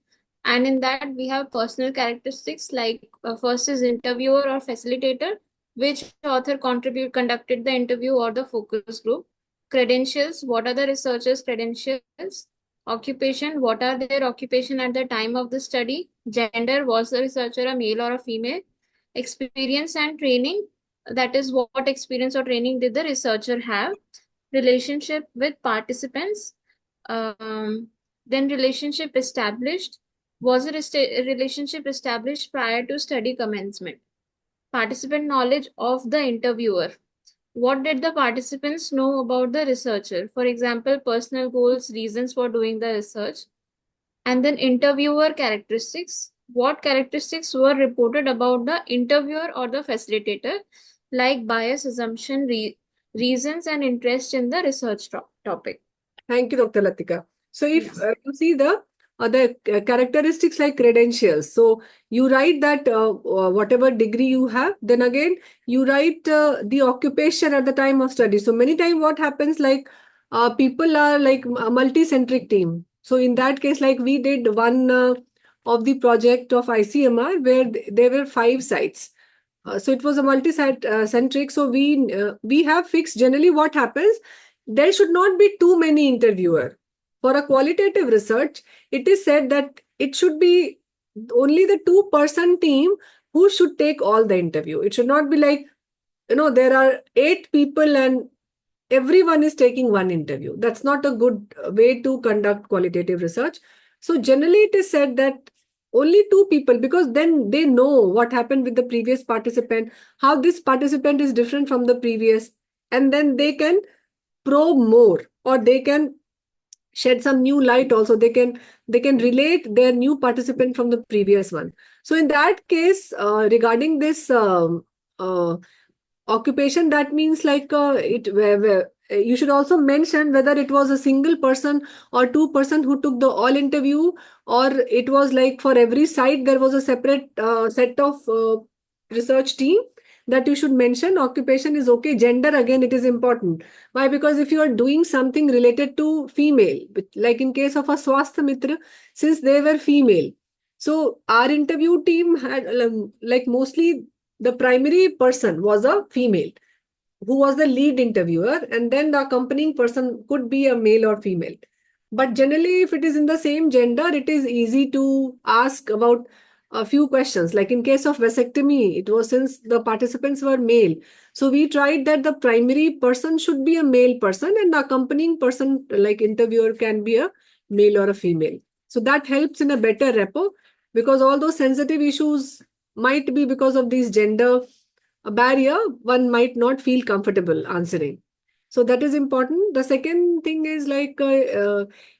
And in that, we have personal characteristics like first is interviewer or facilitator, which author conducted the interview or the focus group. Credentials, what are the researchers' credentials? Occupation, what are their occupation at the time of the study? Gender, was the researcher a male or a female? Experience and training, that is what experience or training did the researcher have? Relationship with participants, then relationship established. Was a relationship established prior to study commencement? Participant knowledge of the interviewer. What did the participants know about the researcher? For example, personal goals, reasons for doing the research. And then interviewer characteristics. What characteristics were reported about the interviewer or the facilitator, like bias, assumption, reasons, and interest in the research topic? Thank you, Dr. Latika. So if you see the characteristics like credentials, so you write that whatever degree you have, then again you write the occupation at the time of study. So many times what happens, like people are like a multi-centric team. So in that case, like we did one of the project of ICMR where there were 5 sites. So it was a multi-site centric. So we have fixed generally what happens. There should not be too many interviewer. For a qualitative research, it is said that it should be only the 2-person team who should take all the interview. It should not be like, there are 8 people and everyone is taking one interview. That's not a good way to conduct qualitative research. So generally it is said that only 2 people, because then they know what happened with the previous participant, how this participant is different from the previous, and then they can probe more, or they can shed some new light also. They can relate their new participant from the previous one. So in that case, regarding this occupation, that means like where you should also mention whether it was a single person or 2-person who took the all interview, or it was like for every site there was a separate set of research team that you should mention. Occupation is okay. Gender, again, it is important. Why? Because if you are doing something related to female, like in case of a Swasthya Mitra, since they were female, so our interview team had like mostly the primary person was a female who was the lead interviewer, and then the accompanying person could be a male or female. But generally, if it is in the same gender, it is easy to ask about a few questions. Like in case of vasectomy, it was since the participants were male. So we tried that the primary person should be a male person and the accompanying person, like interviewer, can be a male or a female. So that helps in a better rapport, because all those sensitive issues might be because of these gender barrier, one might not feel comfortable answering. So that is important. The second thing is like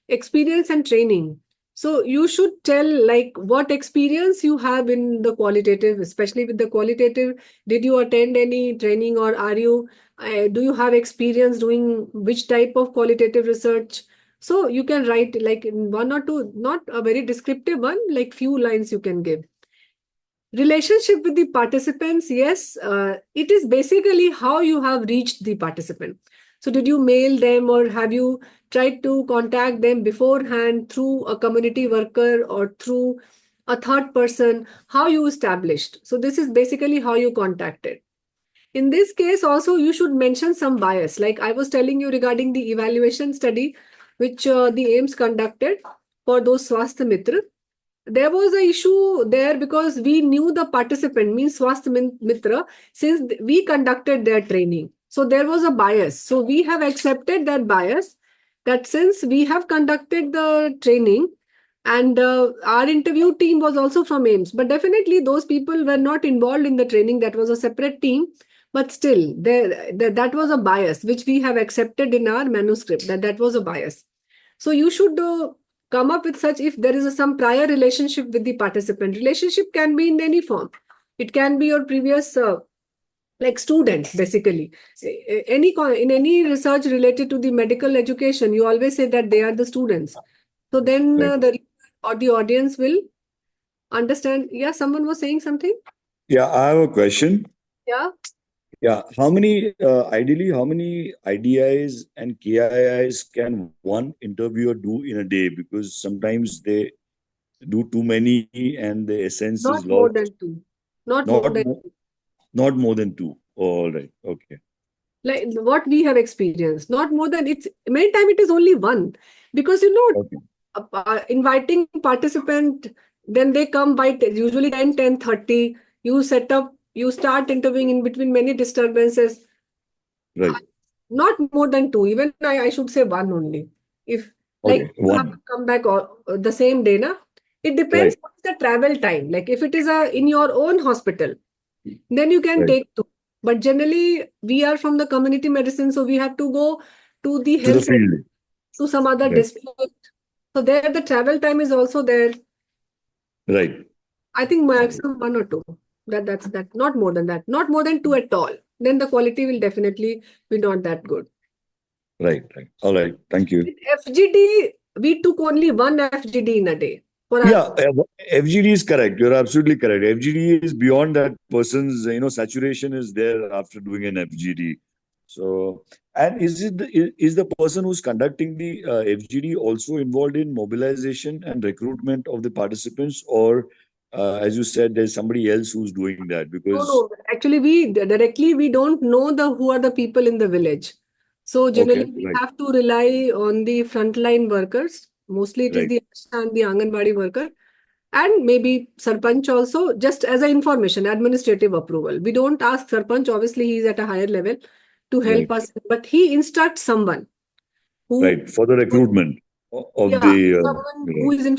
experience and training. So you should tell like what experience you have in the qualitative, especially with the qualitative. Did you attend any training, or are you, do you have experience doing which type of qualitative research? So you can write like in 1 or 2, not a very descriptive one, like few lines you can give. Relationship with the participants, yes, it is basically how you have reached the participant. So did you mail them, or have you tried to contact them beforehand through a community worker or through a third person? How you established? So this is basically how you contacted. In this case also, you should mention some bias. Like I was telling you regarding the evaluation study, which the AIMS conducted for those Swasthya Mitra. There was an issue there because we knew the participant, means Swasthya Mitra, since we conducted their training. So there was a bias. So we have accepted that bias, that since we have conducted the training and our interview team was also from AIMS, but definitely those people were not involved in the training. That was a separate team. But still, that was a bias, which we have accepted in our manuscript, that was a bias. So you should come up with such, if there is some prior relationship with the participant. Relationship can be in any form. It can be your previous like students, basically. In any research related to the medical education, you always say that they are the students. So then the audience will understand. Yeah, someone was saying something. Yeah, I have a question. Yeah. Yeah, ideally, how many IDIs and KIIs can one interviewer do in a day? Because sometimes they do too many and the essence is Not more lost. than two. Not more Not than mo- not more than two. All right. Okay. like what we have experienced. Not more than it's many time it is only one. Because you know, Okay. inviting participant, then they come by usually 10:30. You set up, you start interviewing in between many disturbances. Right. Not more than two. Even I should say one only. If like Okay. you have to One. come back the same day, na? It depends Right. on the travel time. Like if it is in your own hospital, then you can Right. take two. But generally, we are from the community medicine, so we have to go to the To the health center, field. to some other Right. district. So there, the travel time is also there. Right. I think Okay. maximum one or two. That's that. Not more than that. Not more than two at all. Then the quality will definitely be not that good. Right. Right. All right. Thank you. With FGD, we took only one FGD in a day for our. Yeah, FGD is correct. You're absolutely correct. FGD is beyond that person's, saturation is there after doing an FGD. So, and is the person who's conducting the FGD also involved in mobilization and recruitment of the participants, or as you said, there's somebody else who's doing that? No, Because no. Actually, we don't know who are the people in the village. So okay, generally, we right, have to rely on the frontline workers. Mostly, it is right, the ASHA and the Anganwadi worker, and maybe Sarpanch also, just as an information, administrative approval. We don't ask Sarpanch. Obviously, he is at a higher level to help right, us, but he instructs someone who, right, for the recruitment of yeah, the someone who right, is in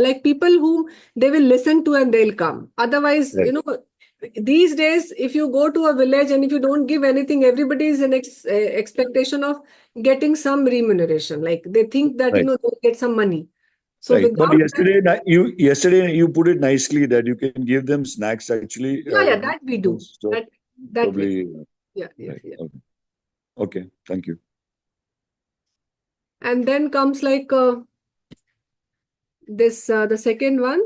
like people whom they will listen to and they'll come. Otherwise, right, these days, if you go to a village and if you don't give anything, everybody is in expectation of getting some remuneration. Like they think that, right. they'll get some money. So Right. But without that, yesterday you put it nicely that you can give them snacks actually. yeah, that we do. So That we do. probably Yeah, yeah, right. yeah. Okay. Okay. Thank you. And then comes like the second one.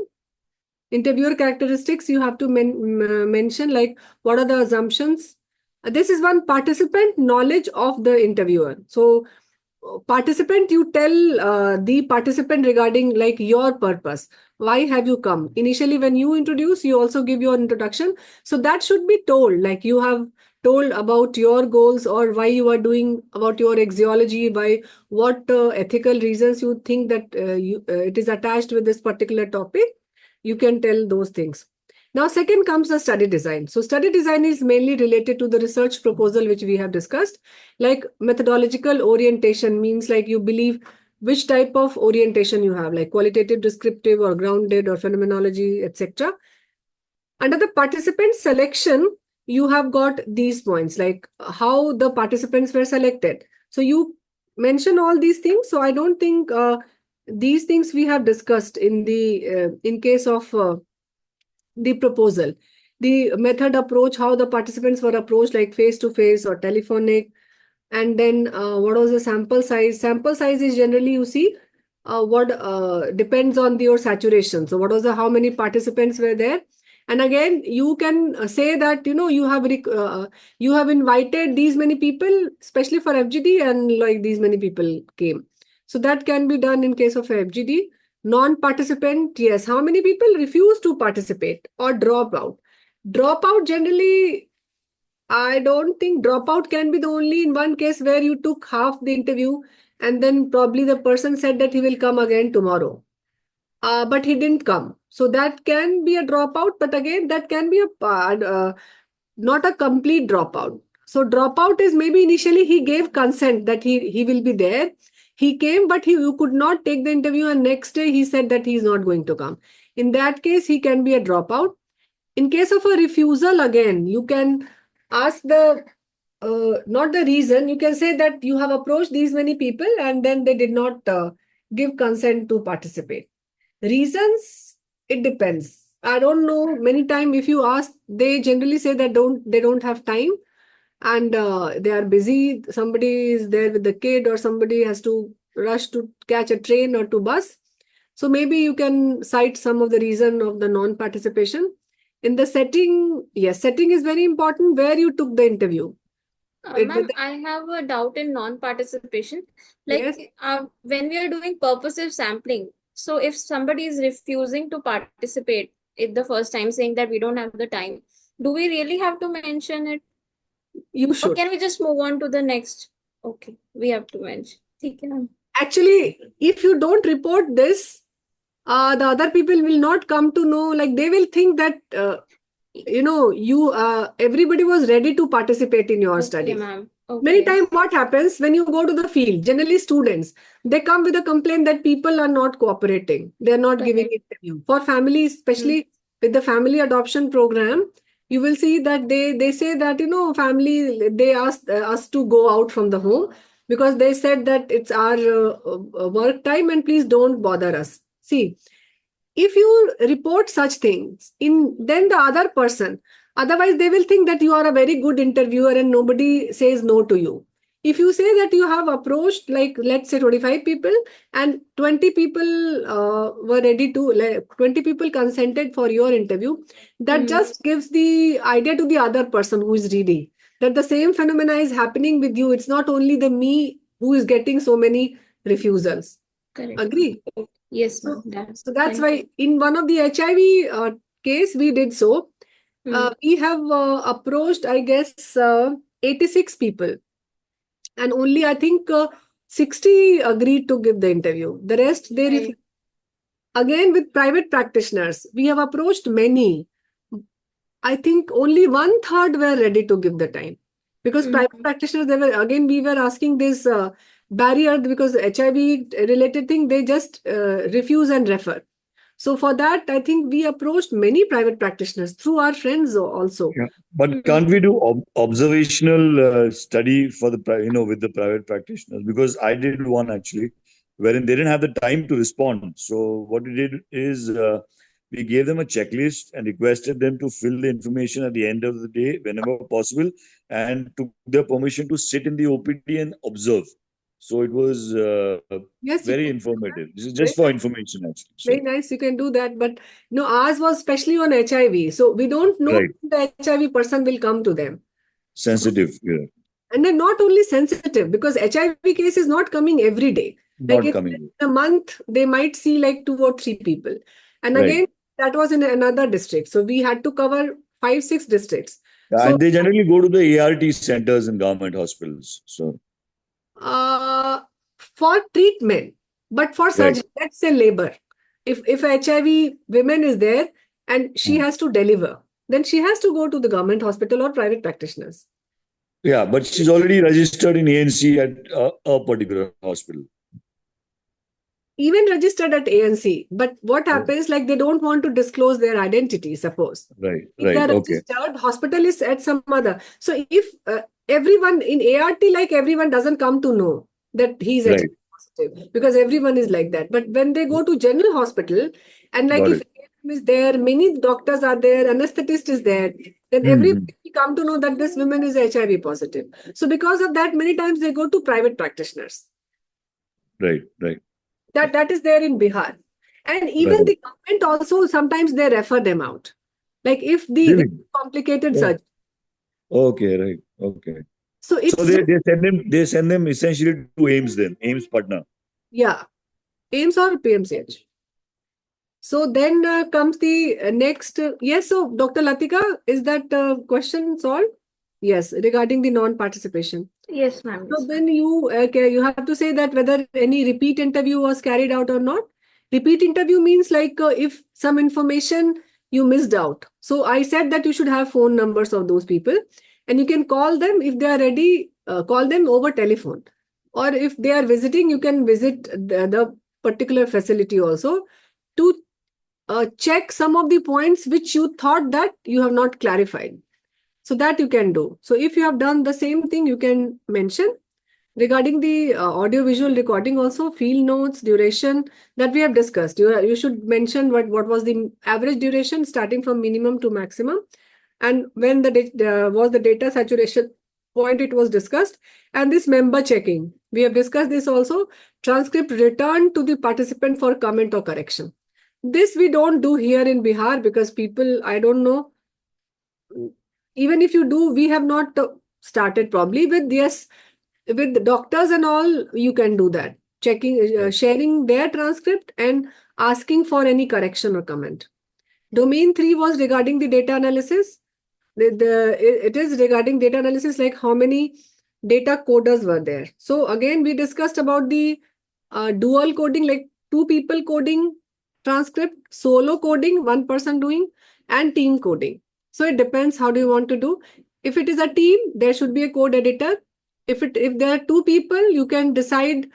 Interviewer characteristics, you have to mention like what are the assumptions. This is one participant knowledge of the interviewer. So participant, you tell the participant regarding like your purpose. Why have you come? Initially, when you introduce, you also give your introduction. So that should be told, like you have told about your goals or why you are doing, about your axiology, by what ethical reasons you think that it is attached with this particular topic. You can tell those things. Now, second comes the study design. So study design is mainly related to the research proposal, which we have discussed. Like methodological orientation means like you believe which type of orientation you have, like qualitative, descriptive, or grounded, or phenomenology, etc. Under the participant selection, you have got these points, like how the participants were selected. So you mention all these things. So I don't think these things we have discussed in the in case of the proposal. The method approach, how the participants were approached, like face to face or telephonic. And then what was the sample size? Sample size is generally, you see, what depends on your saturation. So what was how many participants were there? And again, you can say that, you have invited these many people, especially for FGD, and like these many people came. So that can be done in case of FGD. Non-participant, yes. How many people refuse to participate or drop out? Dropout generally, I don't think dropout can be the only in one case where you took half the interview and then probably the person said that he will come again tomorrow. But he didn't come. So that can be a dropout, but again, that can be not a complete dropout. So dropout is maybe initially he gave consent that he will be there. He came, but you could not take the interview, and next day he said that he is not going to come. In that case, he can be a dropout. In case of a refusal, again, you can ask the not the reason. You can say that you have approached these many people and then they did not give consent to participate. Reasons, it depends. I don't know. Many times, if you ask, they generally say that they don't have time and they are busy. Somebody is there with the kid, or somebody has to rush to catch a train or to bus. So maybe you can cite some of the reason of the non-participation. In the setting, yes, setting is very important where you took the interview. Ma'am, I have a doubt in non-participation. Yes. Like, when we are doing purposive sampling, so if somebody is refusing to participate at the first time, saying that we don't have the time, do we really have to mention it? You Or should. can we just move on to the next? Okay, we have to mention. ठीक है ना? Actually, if you don't report this, the other people will not come to know, like they will think that, everybody was ready to participate in your Okay, study. ma'am. Many Okay. times what happens when you go to the field, generally students, they come with a complaint that people are not cooperating. They are not giving Correct. interview. For families, especially with the family adoption program, you will see that they say that, family, they asked us to go out from the home because they said that it's our work time and please don't bother us. See, if you report such things then the other person, otherwise they will think that you are a very good interviewer and nobody says no to you. If you say that you have approached, like, let's say 25 people and 20 people were ready to, 20 people consented for your interview, that just gives the idea to the other person who is ready that the same phenomena is happening with you. It's not only the me who is getting so many refusals. Correct. Agree? Yes, ma'am. Done. So that's Thank why in one of the HIV case, we did so. We have approached, I guess, 86 people. And only, I think, 60 agreed to give the interview. The rest, they Right. refused. Again, with private practitioners, we have approached many. I think only 1/3 were ready to give the time. Because private practitioners, we were asking this barrier because HIV related thing, they just refuse and refer. So for that, I think we approached many private practitioners through our friends also. Yeah. But can't we do observational study for the with the private practitioners? Because I did one actually, wherein they didn't have the time to respond. So what we did is we gave them a checklist and requested them to fill the information at the end of the day whenever possible, and took their permission to sit in the OPD and observe. So it was Yes, very informative. This is just for information actually. So, very nice, you can do that. But ours was especially on HIV. So we don't know right. the HIV person will come to them. Sensitive. Yeah. And then not only sensitive, because HIV case is not coming every day. Not Like coming. in a month, they might see like 2 or 3 people. And Right. again, that was in another district. So we had to cover 5, 6 districts. So, And they generally go to the ART centers in government hospitals. So, for treatment, but for surgery, let's say labor. If HIV women is there and she has to deliver, then she has to go to the government hospital or private practitioners. yeah, but she's already registered in ANC at a particular hospital. Even registered at ANC, but what happens, like they don't want to disclose their identity, suppose. Right, If right, they are okay. registered, hospital is at some other. So if everyone in ART, like everyone doesn't come to know that he's Right. HIV positive, because everyone is like that. But when they go to general hospital, and like Got if it. ARM is there, many doctors are there, anesthetist is there, then everybody come to know that this woman is HIV positive. So because of that, many times they go to private practitioners. Right, right. That is there in Bihar. And even Right. the government also, sometimes they refer them out. Like if the Really? complicated Oh. surgery. Okay, right. Okay. So it's So they send them essentially to AIMS then, AIMS Patna. yeah, AIMS or PMCH. So then comes the next. Yes, so Dr. Latika, is that question solved? Yes, regarding the non-participation. Yes, ma'am. So then you have to say that whether any repeat interview was carried out or not. Repeat interview means like if some information you missed out. So I said that you should have phone numbers of those people and you can call them if they are ready, call them over telephone. Or if they are visiting, you can visit the particular facility also to check some of the points which you thought that you have not clarified. So that you can do. So if you have done the same thing, you can mention. Regarding the audio-visual recording also, field notes, duration that we have discussed. You should mention what was the average duration starting from minimum to maximum. And when was the data saturation point it was discussed. And this member checking. We have discussed this also. Transcript returned to the participant for comment or correction. This we don't do here in Bihar because people, I don't know, even if you do, we have not started probably with, yes, with the doctors and all, you can do that. Checking, sharing their transcript and asking for any correction or comment. Domain 3 was regarding the data analysis. It is regarding data analysis, like how many data coders were there. So again, we discussed about the dual coding, like 2 people coding transcript, solo coding, 1 person doing, and team coding. So it depends how do you want to do. If it is a team, there should be a code editor. If there are 2 people, you can decide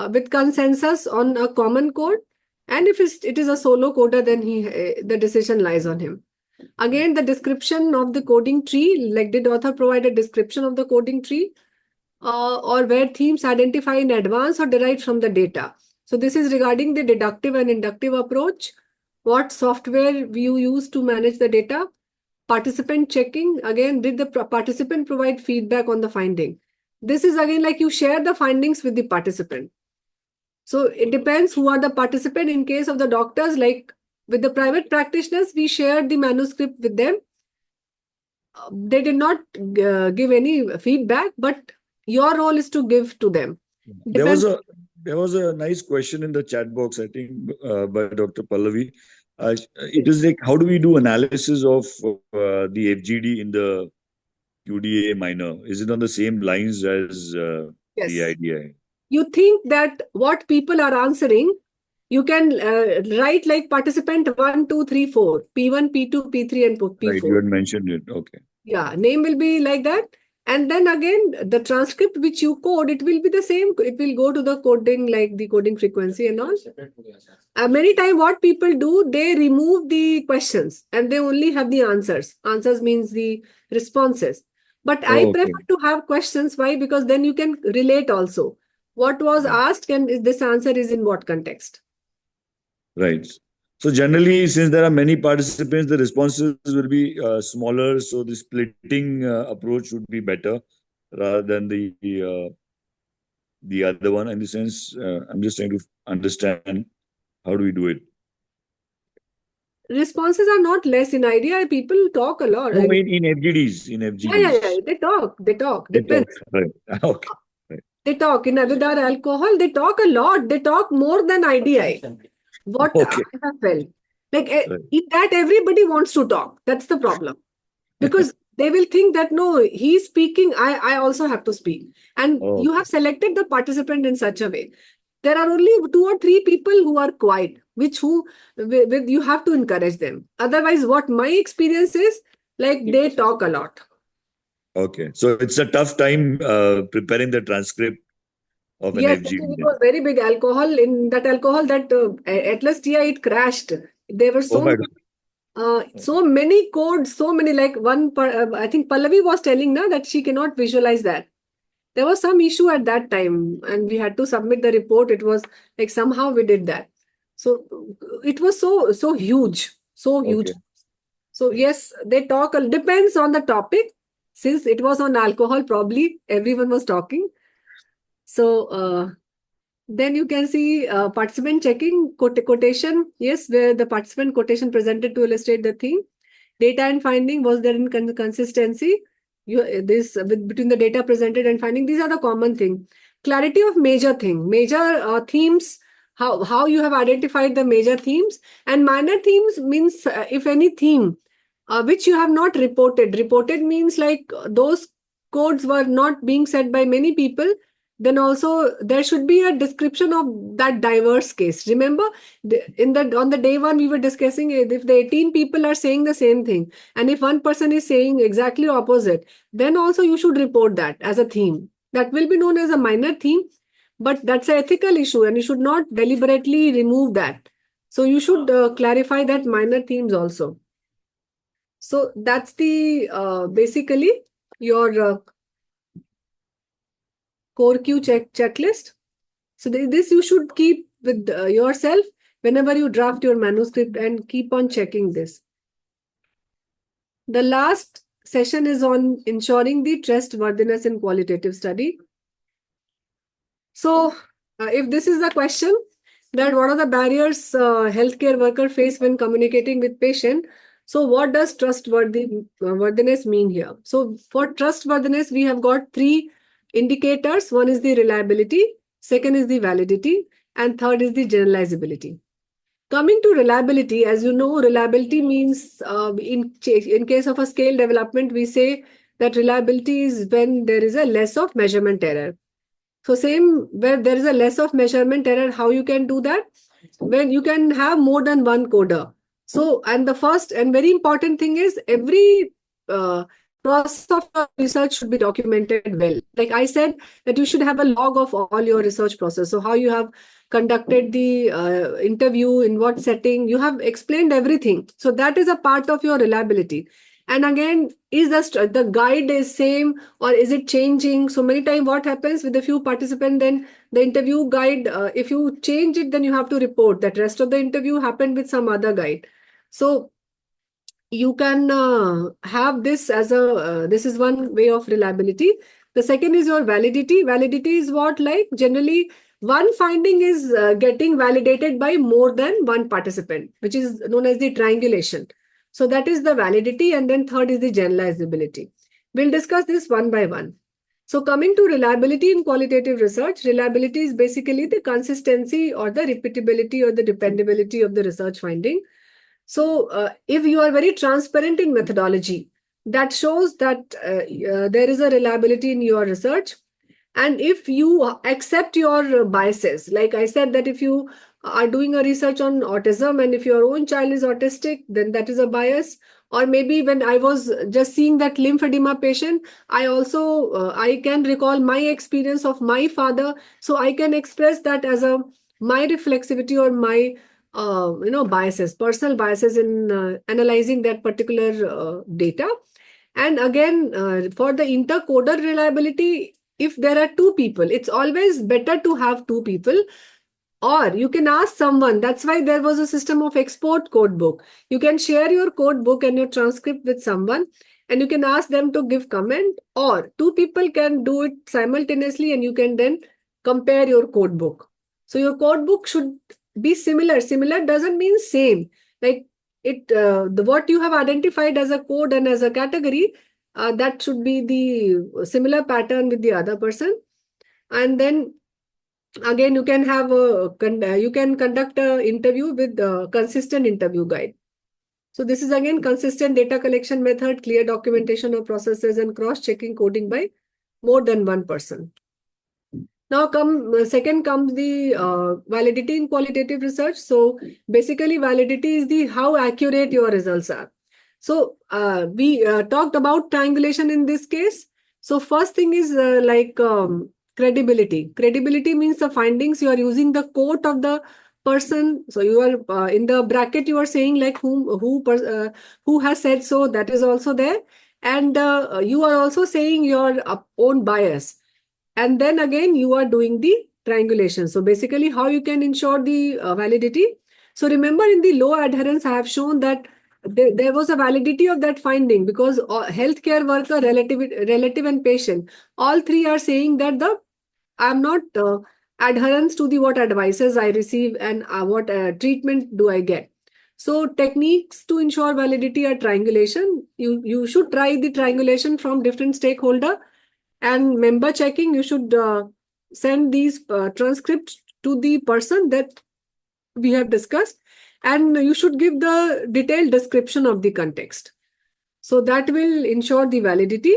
with consensus on a common code. And if it is a solo coder, then the decision lies on him. Again, the description of the coding tree, like did author provide a description of the coding tree, or were themes identified in advance or derived from the data? So this is regarding the deductive and inductive approach. What software you use to manage the data? Participant checking. Again, did the participant provide feedback on the finding? This is again like you share the findings with the participant. So it depends who are the participant. In case of the doctors, like with the private practitioners, we shared the manuscript with them. They did not give any feedback, but your role is to give to them. There was a nice question in the chat box, I think, by Dr. Pallavi. It is like, how do we do analysis of the FGD in the QDA minor? Is it on the same lines as Yes. the IDI? You think that what people are answering, you can write like participant 1, 2, 3, 4, P1, P2, P3, and P4. Right, you had mentioned it. Okay. Yeah, name will be like that. And then again, the transcript which you code, it will be the same. It will go to the coding, like the coding frequency and all. Many times what people do, they remove the questions and they only have the answers. Answers means the responses. But I prefer to have questions. Why? Because then you can relate also. What was asked and this answer is in what context? Right. So generally, since there are many participants, the responses will be smaller. So the splitting approach would be better rather than the other one. In the sense, I'm just trying to understand how do we do it. Responses are not less in idea. People talk a lot. No, in FGDs. In FGDs. Yeah. They talk. Depends. Right. Okay. They talk in Avidar alcohol. They talk a lot. They talk more than IDI. What I have felt. Like in that everybody wants to talk. That's the problem. Because they will think that no, he's speaking. I also have to speak. And you have selected the participant in such a way. There are only 2 or 3 people who are quiet, with you have to encourage them. Otherwise, what my experience is, like they talk a lot. Okay. So it's a tough time preparing the transcript of an FGD. It was very big alcohol. In that alcohol, that Atlas TI, it crashed. There were so many codes, so many, like I think Pallavi was telling now that she cannot visualize that. There was some issue at that time and we had to submit the report. It was like somehow we did that. So it was so huge, so huge. Okay. So yes, they talk, depends on the topic. Since it was on alcohol, probably everyone was talking. So then you can see participant checking quotation. Yes, where the participant quotation presented to illustrate the theme. Data and finding, was there in consistency? Between the data presented and finding, these are the common thing. Clarity of major themes, how you have identified the major themes, and minor themes means if any theme which you have not reported. Reported means like those codes were not being said by many people. Then also there should be a description of that diverse case. Remember, on the day 1 we were discussing if the 18 people are saying the same thing, and if one person is saying exactly opposite, then also you should report that as a theme. That will be known as a minor theme, but that's an ethical issue, and you should not deliberately remove that. So you should clarify that minor themes also. So that's the basically your core Q checklist. So this you should keep with yourself whenever you draft your manuscript and keep on checking this. The last session is on ensuring the trustworthiness in qualitative study. So if this is the question that what are the barriers healthcare worker face when communicating with patient, So what does trustworthiness mean here? So for trustworthiness, we have got three indicators. One is the reliability, second is the validity, and third is the generalizability. Coming to reliability, as you know, reliability means in case of a scale development, we say that reliability is when there is a less of measurement error. So same where there is a less of measurement error, how you can do that? When you can have more than one coder. So, and the first and very important thing is every process of your research should be documented well. Like I said, that you should have a log of all your research process. So how you have conducted the interview, in what setting, you have explained everything. So that is a part of your reliability. And again, is the guide is same or is it changing? So many times what happens with a few participants, then the interview guide, if you change it, then you have to report that rest of the interview happened with some other guide. So you can have this as a, this is one way of reliability. The second is your validity. Validity is what, like generally one finding is getting validated by more than one participant, which is known as the triangulation. So that is the validity. And then third is the generalizability. We'll discuss this one by one. So coming to reliability in qualitative research, reliability is basically the consistency or the repeatability or the dependability of the research finding. So if you are very transparent in methodology, that shows that there is a reliability in your research. And if you accept your biases, like I said, that if you are doing a research on autism and if your own child is autistic, then that is a bias. Or maybe when I was just seeing that lymphedema patient, I also, I can recall my experience of my father. So I can express that as a, my reflexivity or my, biases, personal biases in analyzing that particular data. And again, for the intercoder reliability, if there are two people, it's always better to have two people. Or you can ask someone. That's why there was a system of export code book. You can share your code book and your transcript with someone, and you can ask them to give comment, or two people can do it simultaneously, and you can then compare your code book. So your code book should be similar. Similar doesn't mean same. Like it, what you have identified as a code and as a category, that should be the similar pattern with the other person. And then again, you can have you can conduct an interview with a consistent interview guide. So this is again consistent data collection method, clear documentation of processes, and cross-checking coding by more than one person. Now second comes the validity in qualitative research. So basically validity is the how accurate your results are. So we talked about triangulation in this case. So first thing is credibility. Credibility means the findings you are using the quote of the person. So you are in the bracket you are saying like who has said so, that is also there. And you are also saying your own bias. And then again, you are doing the triangulation. So basically how you can ensure the validity. So remember in the low adherence, I have shown that there was a validity of that finding because healthcare worker, relative and patient, all three are saying that I'm not adherence to the what advices I receive and what treatment do I get. So techniques to ensure validity are triangulation. You should try the triangulation from different stakeholder. And member checking, you should send these transcripts to the person that we have discussed, and you should give the detailed description of the context. So that will ensure the validity.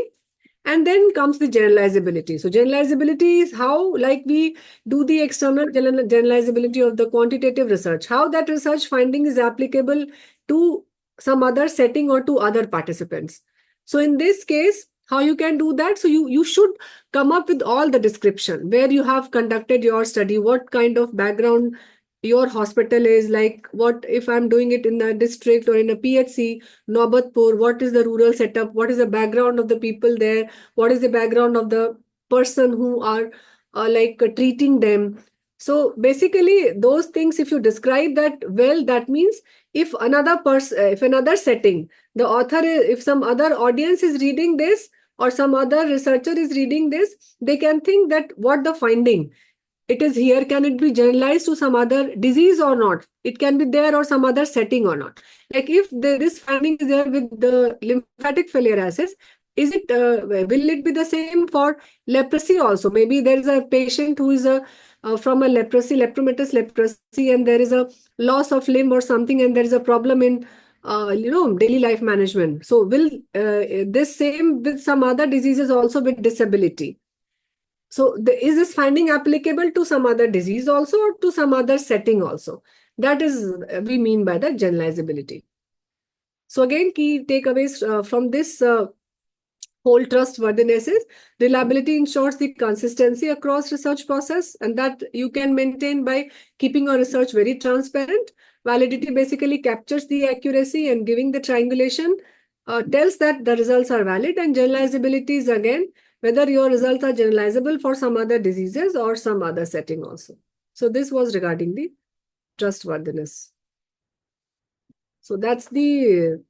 And then comes the generalizability. So generalizability is how, like we do the external generalizability of the quantitative research, how that research finding is applicable to some other setting or to other participants. So in this case, how you can do that? So you should come up with all the description, where you have conducted your study, what kind of background your hospital is, like what if I'm doing it in a district or in a PHC, Naubatpur, what is the rural setup, what is the background of the people there, what is the background of the person who are treating them. So basically those things, if you describe that well, that means if another person, if another setting, the author, if some other audience is reading this or some other researcher is reading this, they can think that what the finding. it is here, can it be generalized to some other disease or not? It can be there or some other setting or not. Like if this finding is there with the lymphatic filariasis, is it will it be the same for leprosy also? Maybe there is a patient who is from a lepromatous leprosy, and there is a loss of limb or something, and there is a problem in daily life management. So will this same with some other diseases also with disability? So is this finding applicable to some other disease also or to some other setting also? That is we mean by the generalizability. So again, key takeaways from this whole trustworthiness is reliability ensures the consistency across research process, and that you can maintain by keeping your research very transparent. Validity basically captures the accuracy, and giving the triangulation tells that the results are valid. And generalizability is again whether your results are generalizable for some other diseases or some other setting also. So this was regarding the trustworthiness. So that's the